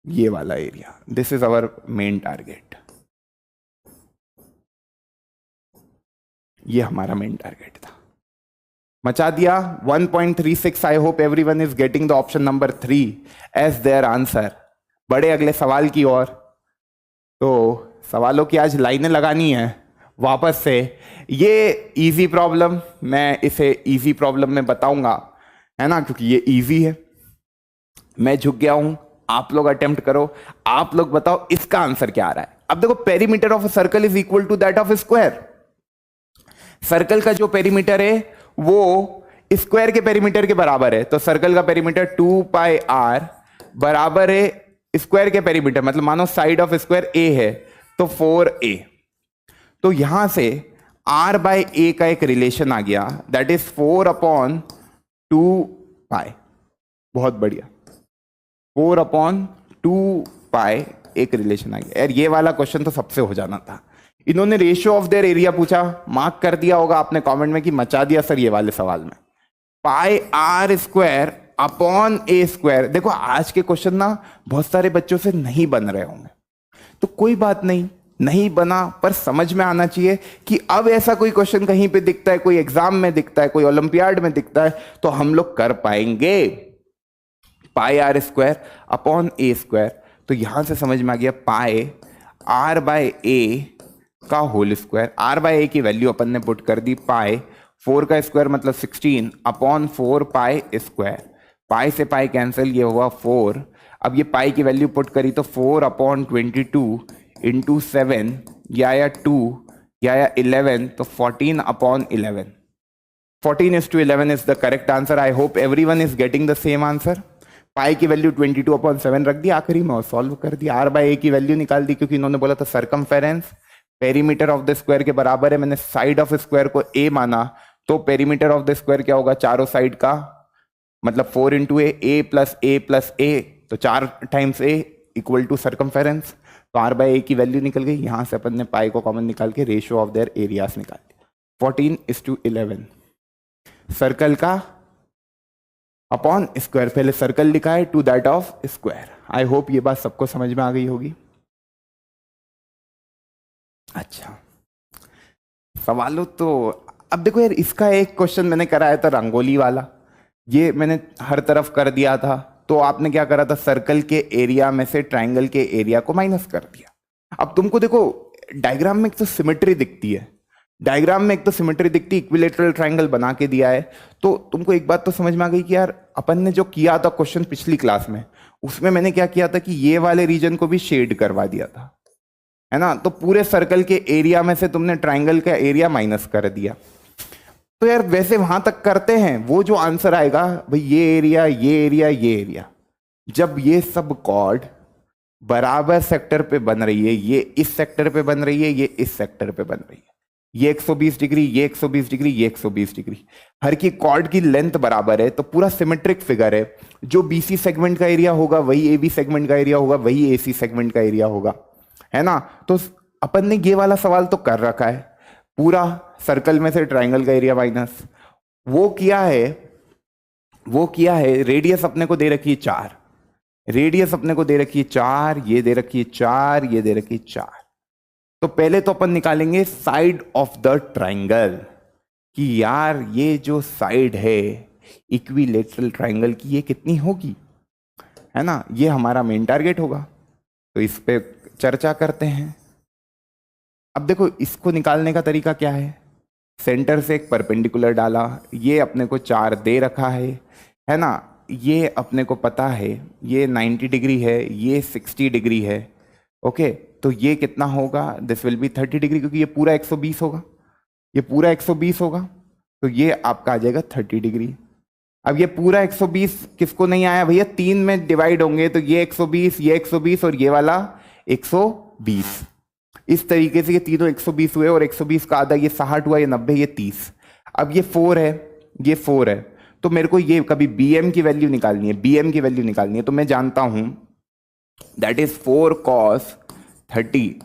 S2: ये वाला area. This is our main target, ये हमारा मेन टारगेट था। मचा दिया 1.36। I hope everyone is getting the option number 3 as their answer. बड़े अगले सवाल की ओर। तो सवालों की आज लाइनें लगानी है वापस से। ये इजी प्रॉब्लम, मैं इसे इजी प्रॉब्लम में बताऊंगा, है ना, क्योंकि ये इजी है। मैं झुक गया हूं, आप लोग अटेम्प्ट करो, आप लोग बताओ इसका आंसर क्या आ रहा है। अब देखो, perimeter of a circle is equal to that of square. Circle का जो पेरीमीटर है वो स्क्वायर के पेरीमीटर के बराबर है। तो सर्कल का पेरीमीटर 2πr बराबर है स्क्वायर के पेरीमीटर, मतलब मानो साइड ऑफ स्क्वायर a है तो 4a। तो यहां से r/a का एक रिलेशन आ गया, दैट इज 4/2π। बहुत बढ़िया, 4/2π एक रिलेशन आ गया। यार ये वाला क्वेश्चन तो सबसे हो जाना था। इन्होंने रेशियो ऑफ देयर एरिया पूछा, मार्क कर दिया होगा आपने कमेंट में कि मचा दिया सर ये वाले सवाल में। πr² देखो आज के क्वेश्चन ना बहुत सारे बच्चों से नहीं बन रहे होंगे, तो कोई बात नहीं, नहीं बना पर समझ में आना चाहिए कि अब ऐसा कोई क्वेश्चन कहीं पे दिखता है, कोई एग्जाम में दिखता है, कोई ओलंपियाड में दिखता है, तो हम लोग कर पाएंगे। πr²/a²। तो यहां से समझ में आ गया पाई r/a का होल स्क्वायर। r/a की वैल्यू अपन ने पुट कर दी पाई, 4 का स्क्वायर मतलब 16/4π²। पाई से पाई कैंसिल, ये हुआ 4। अब ये पाई की वैल्यू पुट करी तो 4/22 इंटू 7, या 2 या 11, तो 14/11। 14:11 is the correct answer. I hope everyone is getting the same answer. Pi की वैल्यू 22/7 रख दी आखिरी में और सॉल्व कर दी। r/a की वैल्यू निकाल दी, क्योंकि इन्होंने बोला था circumference perimeter of the square के बराबर है। मैंने साइड ऑफ स्क्वायर को a माना, तो पेरीमीटर ऑफ द स्क्वायर क्या होगा? चारों साइड का, मतलब 4 × a + a + a, तो 4 times a equal to circumference. तो r/a की वैल्यू निकल गई। यहां से अपन ने पाई को कॉमन निकाल के रेशियो ऑफ देयर एरियाज निकाल दिया, 14:11। सर्कल का अपॉन स्क्वायर, पहले सर्कल लिखा है to that of square. I hope ये बात सबको समझ में आ गई होगी। अच्छा, सवालों तो अब देखो यार, इसका एक क्वेश्चन मैंने कराया था रंगोली वाला, ये मैंने हर तरफ कर दिया था। तो आपने क्या करा था, सर्कल के एरिया में से ट्राइंगल के एरिया को माइनस कर दिया। अब तुमको देखो डायग्राम में एक तो सिमेट्री दिखती है, डायग्राम में एक तो सिमेट्री दिखती है, इक्विलेटरल ट्राइंगल बना के दिया है। तो तुमको एक बात तो समझ में आ गई कि यार अपन ने जो किया था क्वेश्चन पिछली क्लास में, उसमें मैंने क्या किया था कि ये वाले रीजन को भी शेड करवा दिया था, है ना। तो पूरे सर्कल के एरिया में से तुमने ट्राइंगल का एरिया माइनस कर दिया। तो यार वैसे वहां तक करते हैं, वो जो आंसर आएगा भाई ये एरिया ये एरिया ये एरिया, जब ये सब कॉर्ड बराबर सेक्टर पे बन रही है, ये इस सेक्टर पे बन रही है, ये इस सेक्टर पे बन रही है, ये 120 डिग्री, ये 120 डिग्री, ये 120 डिग्री, हर की कॉर्ड की लेंथ बराबर है, तो पूरा सिमेट्रिक फिगर है। जो बीसी सेगमेंट का एरिया होगा वही एबी सेगमेंट का एरिया होगा, वही एसी सेगमेंट का एरिया होगा, है ना। तो अपन ने ये वाला सवाल तो कर रखा है, पूरा सर्कल में से ट्राइंगल का एरिया माइनस, वो किया है रेडियस अपने को दे रखी है 4, रेडियस अपने को दे रखी है 4, ये दे रखी है 4, ये दे रखी है 4। तो पहले तो अपन निकालेंगे साइड ऑफ द ट्राइंगल कि यार ये जो साइड है इक्विलेटरल ट्राइंगल की ये कितनी होगी, है ना। ये हमारा मेन टारगेट होगा, तो इस पे चर्चा करते हैं। अब देखो इसको निकालने का तरीका क्या है, सेंटर से एक परपेंडिकुलर डाला, ये अपने को 4 दे रखा है ना। ये अपने को पता है ये 90 डिग्री है, ये 60 डिग्री है, ओके। तो ये कितना होगा, दिस विल बी 30 डिग्री, क्योंकि ये पूरा 120 होगा, ये पूरा 120 होगा, तो ये आपका आ जाएगा 30 डिग्री। अब ये पूरा 120 किसको नहीं आया भैया, 3 में डिवाइड होंगे, तो ये 120, ये 120 और ये वाला 120। इस तरीके से ये तीनों 120 हुए, और 120 का आधा ये 60 हुआ, ये 90, ये 30। अब ये 4 है, ये 4 है, तो मेरे को ये कभी bm की वैल्यू निकालनी है, bm की वैल्यू निकालनी है। तो मैं जानता हूं that is 4 cos 30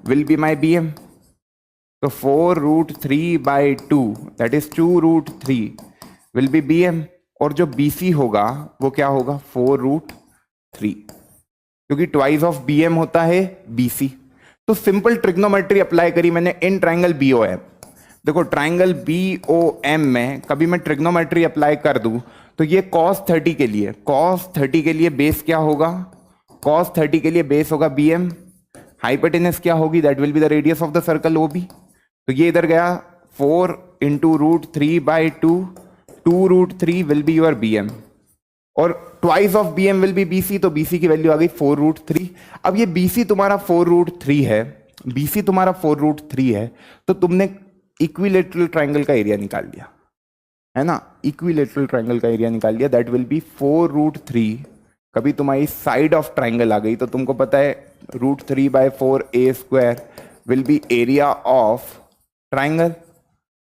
S2: will be my bm। तो 4√3/2 that is 2√3 will be bm, और जो bc होगा वो क्या होगा 4√3, क्योंकि ट्वाइस ऑफ bm होता है bc। तो सिंपल ट्रिग्नोमेट्री अप्लाई करी मैंने इन ट्राइंगल BOM। देखो ट्राइंगल BOM में कभी मैं ट्रिग्नोमेट्री अप्लाई कर दूं तो ये cos 30 के लिए बेस क्या होगा, cos 30 के लिए बेस होगा bm, हाइपोटेनस क्या होगी, that will be the radius of the circle OB। तो ये इधर गया 4 × √3/2, 2√3 विल बी योर bm, और twice of bm will be bc, तो bc की वैल्यू आ गई 4√3। अब ये bc तुम्हारा 4√3 है, bc तुम्हारा 4√3 है, तो तुमने इक्विलेटरल ट्राइंगल का एरिया निकाल लिया, है ना। इक्विलेटरल ट्राइंगल का एरिया निकाल लिया, दैट विल बी 4√3। कभी तुम्हारी साइड ऑफ ट्राइंगल आ गई, तो तुमको पता है √3/4 a² will be area of triangle.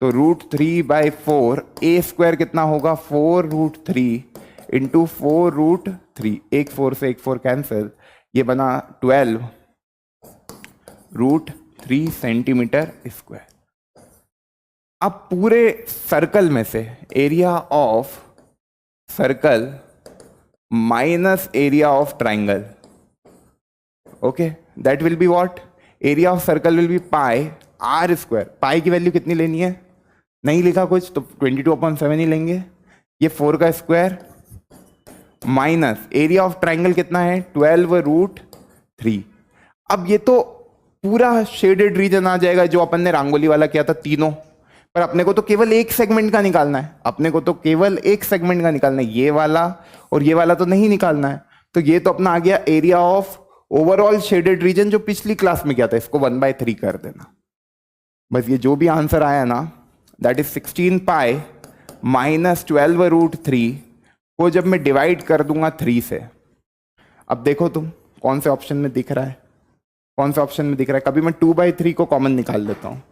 S2: तो √3/4 a² कितना होगा 4√3 × 4√3, एक 4 से एक 4 कैंसिल, ये बना 12√3 सेंटीमीटर स्क्वायर। अब पूरे सर्कल में से area of circle minus area of triangle, okay, that will be what, area of circle will be πr²। पाई की वैल्यू कितनी लेनी है, नहीं लिखा कुछ, तो 22/7 ही लेंगे, ये 4 का square minus area of triangle कितना है 12√3। अब ये तो पूरा शेडेड रीजन आ जाएगा जो अपन ने रंगोली वाला किया था तीनों, पर अपने को तो केवल एक सेगमेंट का निकालना है, अपने को तो केवल एक सेगमेंट का निकालना है, ये वाला और ये वाला तो नहीं निकालना है। तो ये तो अपना आ गया area of overall shaded region जो पिछली क्लास में किया था, इसको 1/3 कर देना बस। ये जो भी आंसर आया ना दैट इज 16 पाई माइनस 12√3 को जब मैं डिवाइड कर दूंगा 3 से, अब देखो तुम कौन से ऑप्शन में दिख रहा है, कौन से ऑप्शन में दिख रहा है। कभी मैं 2/3 को कॉमन निकाल लेता हूँ,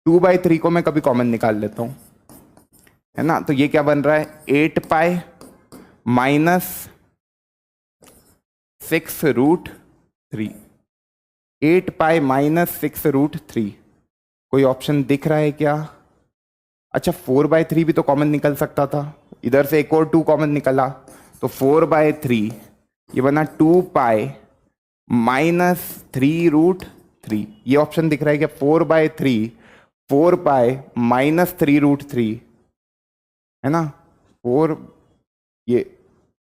S2: 2/3 को मैं कभी कॉमन निकाल लेता हूँ, है ना। तो ये क्या बन रहा है 8 पाई माइनस 6√3, 8 पाई माइनस 6√3। कोई ऑप्शन दिख रहा है क्या? अच्छा 4/3 भी तो कॉमन निकल सकता था, इधर से एक और 2 कॉमन निकला, तो 4/3 ये बना 2 पाई माइनस 3√3। ये ऑप्शन दिख रहा है क्या 4/3 4 पाई -3√3 है ना, 4, ये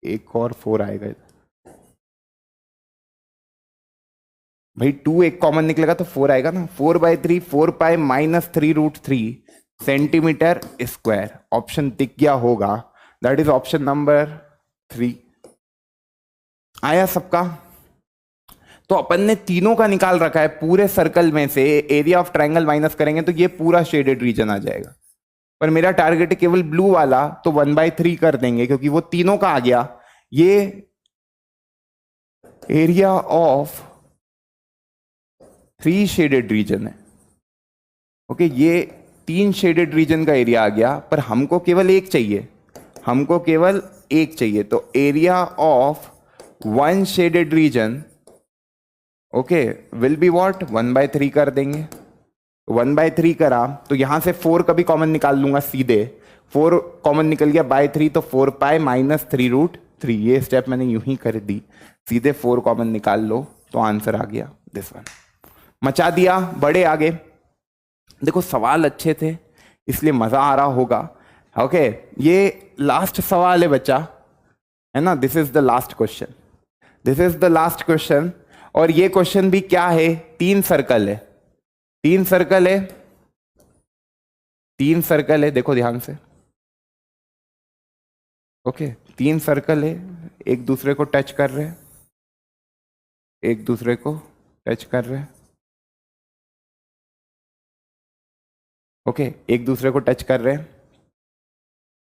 S2: एक और 4 आएगा भाई, 2 एक कॉमन निकलेगा तो 4 आएगा ना, 4/3, 4 पाई -3√3 सेंटीमीटर स्क्वायर। ऑप्शन दिख गया होगा, दैट इज ऑप्शन नंबर 3। आया सबका? तो अपन ने तीनों का निकाल रखा है, पूरे सर्कल में से एरिया ऑफ ट्रायंगल माइनस करेंगे तो ये पूरा शेडेड रीजन आ जाएगा। पर मेरा टारगेट है केवल ब्लू वाला, तो 1/3 कर देंगे क्योंकि वो तीनों का आ गया। ये एरिया ऑफ 3 शेडेड रीजन है। ओके, ये 3 शेडेड रीजन का एरिया आ गया, पर हमको केवल एक चाहिए, हमको केवल एक चाहिए। तो area of 1 shaded region okay will be what, 1/3 कर देंगे। 1/3 करा तो यहां से 4 का भी कॉमन निकाल लूंगा सीधे, 4 कॉमन निकल गया बाय 3, तो 4 पाई -3√3। ये स्टेप मैंने यूं ही कर दी, सीधे 4 कॉमन निकाल लो तो आंसर आ गया दिस वन। मचा दिया, बड़े आगे। देखो सवाल अच्छे थे इसलिए मजा आ रहा होगा। ओके, ये लास्ट सवाल है बच्चा, है ना, this is the last question, this is the last question. और ये क्वेश्चन भी क्या है, 3 सर्कल है, 3 सर्कल है, 3 सर्कल है, देखो ध्यान से। ओके, 3 सर्कल है, एक दूसरे को टच कर रहे हैं, एक दूसरे को टच कर रहे हैं। ओके, एक दूसरे को टच कर रहे हैं।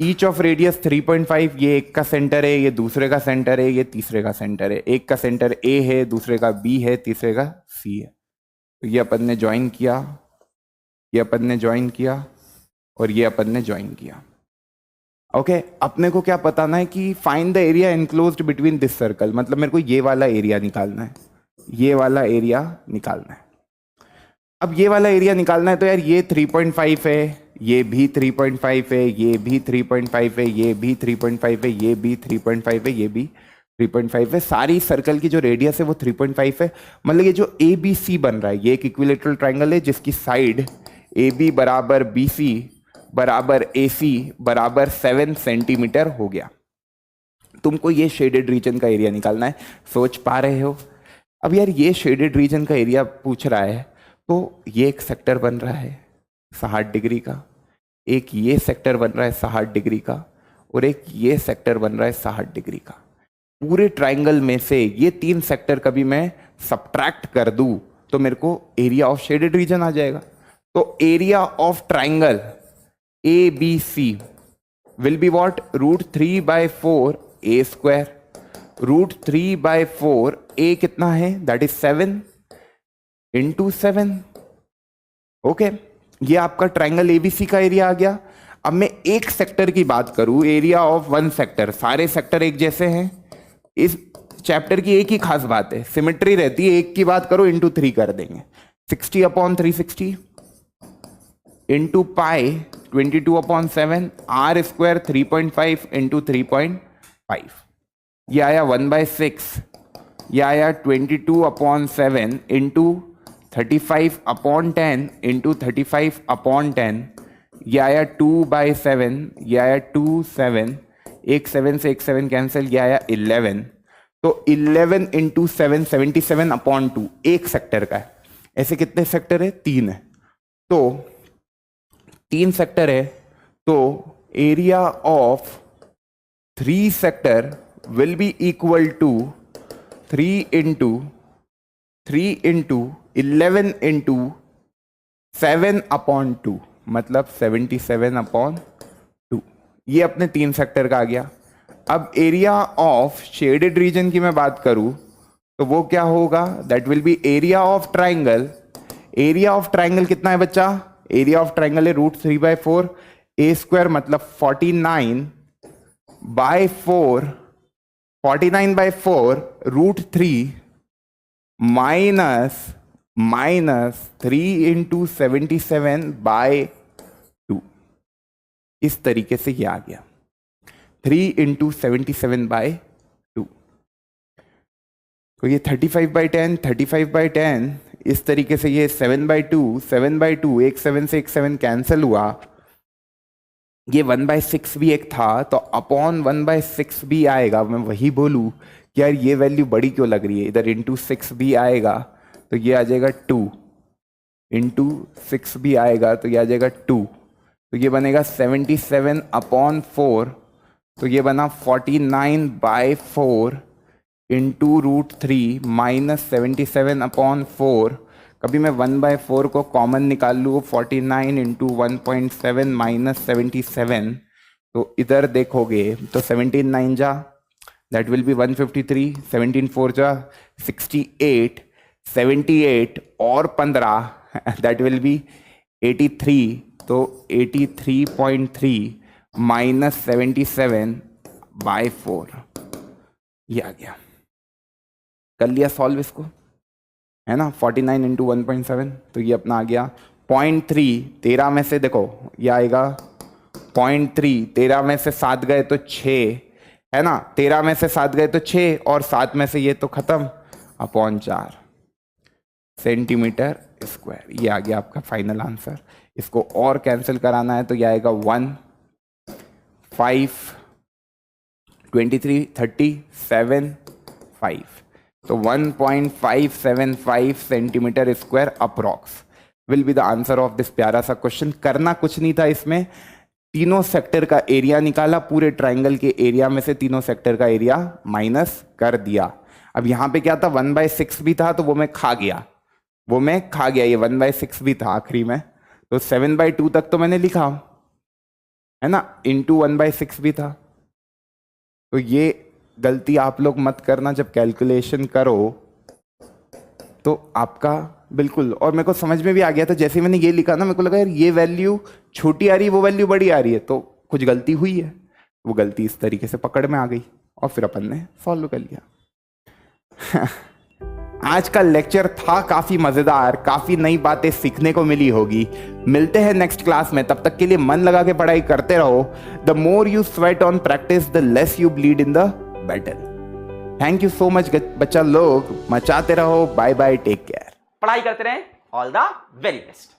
S2: ईच ऑफ रेडियस 3.5, ये एक का सेंटर है, ये दूसरे का सेंटर है, ये तीसरे का सेंटर है। एक का सेंटर ए है, दूसरे का बी है, तीसरे का सी है। तो ये अपन ने ज्वाइन किया, ये अपन ने ज्वाइन किया, और ये अपन ने ज्वाइन किया। ओके, अपने को क्या बताना है कि find the area enclosed between this circle, मतलब मेरे को ये वाला एरिया निकालना है, ये वाला एरिया निकालना है। अब ये वाला एरिया निकालना है तो यार ये 3.5 है, ये भी 3.5 है, ये भी 3.5 है, ये भी 3.5 है, ये भी 3.5 है, ये भी 3.5 है। सारी सर्कल की जो रेडियस है वो 3.5 है। मतलब ये जो ए बी सी बन रहा है, ये एक इक्विलेटरल ट्राइंगल है जिसकी साइड ए बी बराबर बी सी बराबर ए सी बराबर 7 सेंटीमीटर हो गया। तुमको ये शेडेड रीजन का एरिया निकालना है, सोच पा रहे हो? अब यार ये शेडेड रीजन का एरिया पूछ रहा है, तो ये एक सेक्टर बन रहा है 60 डिग्री का, एक ये सेक्टर बन रहा है 60 डिग्री का, और एक ये सेक्टर बन रहा है 60 डिग्री का। पूरे ट्राइंगल में से ये 3 सेक्टर कभी मैं सब्ट्रैक्ट कर दूं तो मेरे को एरिया ऑफ शेडेड रीजन आ जाएगा। तो area of triangle A B C will be what, √3/4 a square, √3/4 a कितना है, दैट इज 7 × 7। ओके, ये आपका ट्राइंगल एबीसी का एरिया आ गया। अब मैं एक सेक्टर की बात करूं, एरिया ऑफ 1 सेक्टर, सारे सेक्टर एक जैसे हैं। इस चैप्टर की एक ही खास बात है, सिमेट्री रहती है, एक की बात करो × 3 कर देंगे। 60/360 इंटू पाई 22/7, r स्क्वायर 3.5 × 3.5, ये आया 1/6, ये आया 22/7 इंटू 35/10 इंटू 35/10, ये आया 2/7, ये आया 2/7, एक 7 से एक 7 कैंसिल, ये आया 11। तो 11 × 7 77/2 एक सेक्टर का है। ऐसे कितने सेक्टर है, 3 है। तो 3 सेक्टर है, तो area of 3 sector will be equal to 3 × 11 × 7/2, मतलब 77/2। ये अपने 3 सेक्टर का आ गया। अब एरिया ऑफ शेडेड रीजन की मैं बात करूं तो वो क्या होगा, that will B area of triangle. Area of triangle कितना है बच्चा, एरिया ऑफ ट्राइंगल है √3/4 ए स्क्वायर, मतलब 49/4, 49/4 √3 माइनस 3 × 77/2। इस तरीके से ये आ गया 3 × 77/2। तो ये 35/10, 35/10 इस तरीके से ये 7/2 एक 7 से एक 7 कैंसिल हुआ, ये 1/6 भी एक था, तो अपॉन 1/6 भी आएगा। मैं वही बोलूँ कि यार ये वैल्यू बड़ी क्यों लग रही है, इधर इंटू 6 भी आएगा तो ये आ जाएगा 2, इंटू 6 भी आएगा तो ये आ जाएगा 2, तो ये बनेगा 77/4, तो ये बना 49/4 इंटू √3 माइनस 77/4। कभी मैं 1/4 को कॉमन निकाल लूँ, 49 इंटू 1.7 माइनस 77, तो इधर देखोगे तो 17 9 जा, दैट विल बी 153, 17 4 जा 68, 78 और 15 दैट विल बी 83, तो 83.3 माइनस 77/4 ये आ गया। कर लिया सॉल्व इसको, है ना, 49 इंटू 1.7, तो ये अपना आ गया 0.3। 13 में से देखो ये आएगा 0.3, 13 में से 7 गए तो 6, है ना, 13 में से 7 गए तो 6 और 7 में से ये तो खत्म, अपॉन 4 सेंटीमीटर स्क्वायर। ये आ गया आपका फाइनल आंसर। इसको और कैंसिल कराना है तो ये आएगा 1 5 23 30 7 5, तो 1.575 centimetre square approx will be the answer of this प्यारा सा क्वेश्चन। करना कुछ नहीं था इसमें, तीनों सेक्टर का एरिया निकाला, पूरे ट्राइंगल के एरिया में से तीनों सेक्टर का एरिया माइनस कर दिया। अब यहाँ पे क्या था, 1/6 भी था तो वो मैं खा गया, ये 1/6 भी था आखिरी में, तो 7/2 तक तो मैंने लिखा, है ना, इंटू 1/6 भी था। तो ये गलती आप लोग मत करना, जब कैलकुलेशन करो तो आपका बिल्कुल, और मेरे को समझ में भी आ गया था जैसे मैंने ये लिखा ना, मेरे को लगा यार ये वैल्यू छोटी आ रही है, वो वैल्यू बड़ी आ रही है, तो कुछ गलती हुई है। वो गलती इस तरीके से पकड़ में आ गई और फिर अपन ने सॉल्व कर लिया। आज का लेक्चर था काफी मजेदार, काफी नई बातें सीखने को मिली होगी। मिलते हैं नेक्स्ट क्लास में, तब तक के लिए मन लगा के पढ़ाई करते रहो। The more you sweat on practice the less you bleed in the battle. Thank you so much बच्चा लोग, मचाते रहो, बाय बाय, टेक केयर।
S1: पढ़ाई करते रहें, ऑल द वेरी बेस्ट।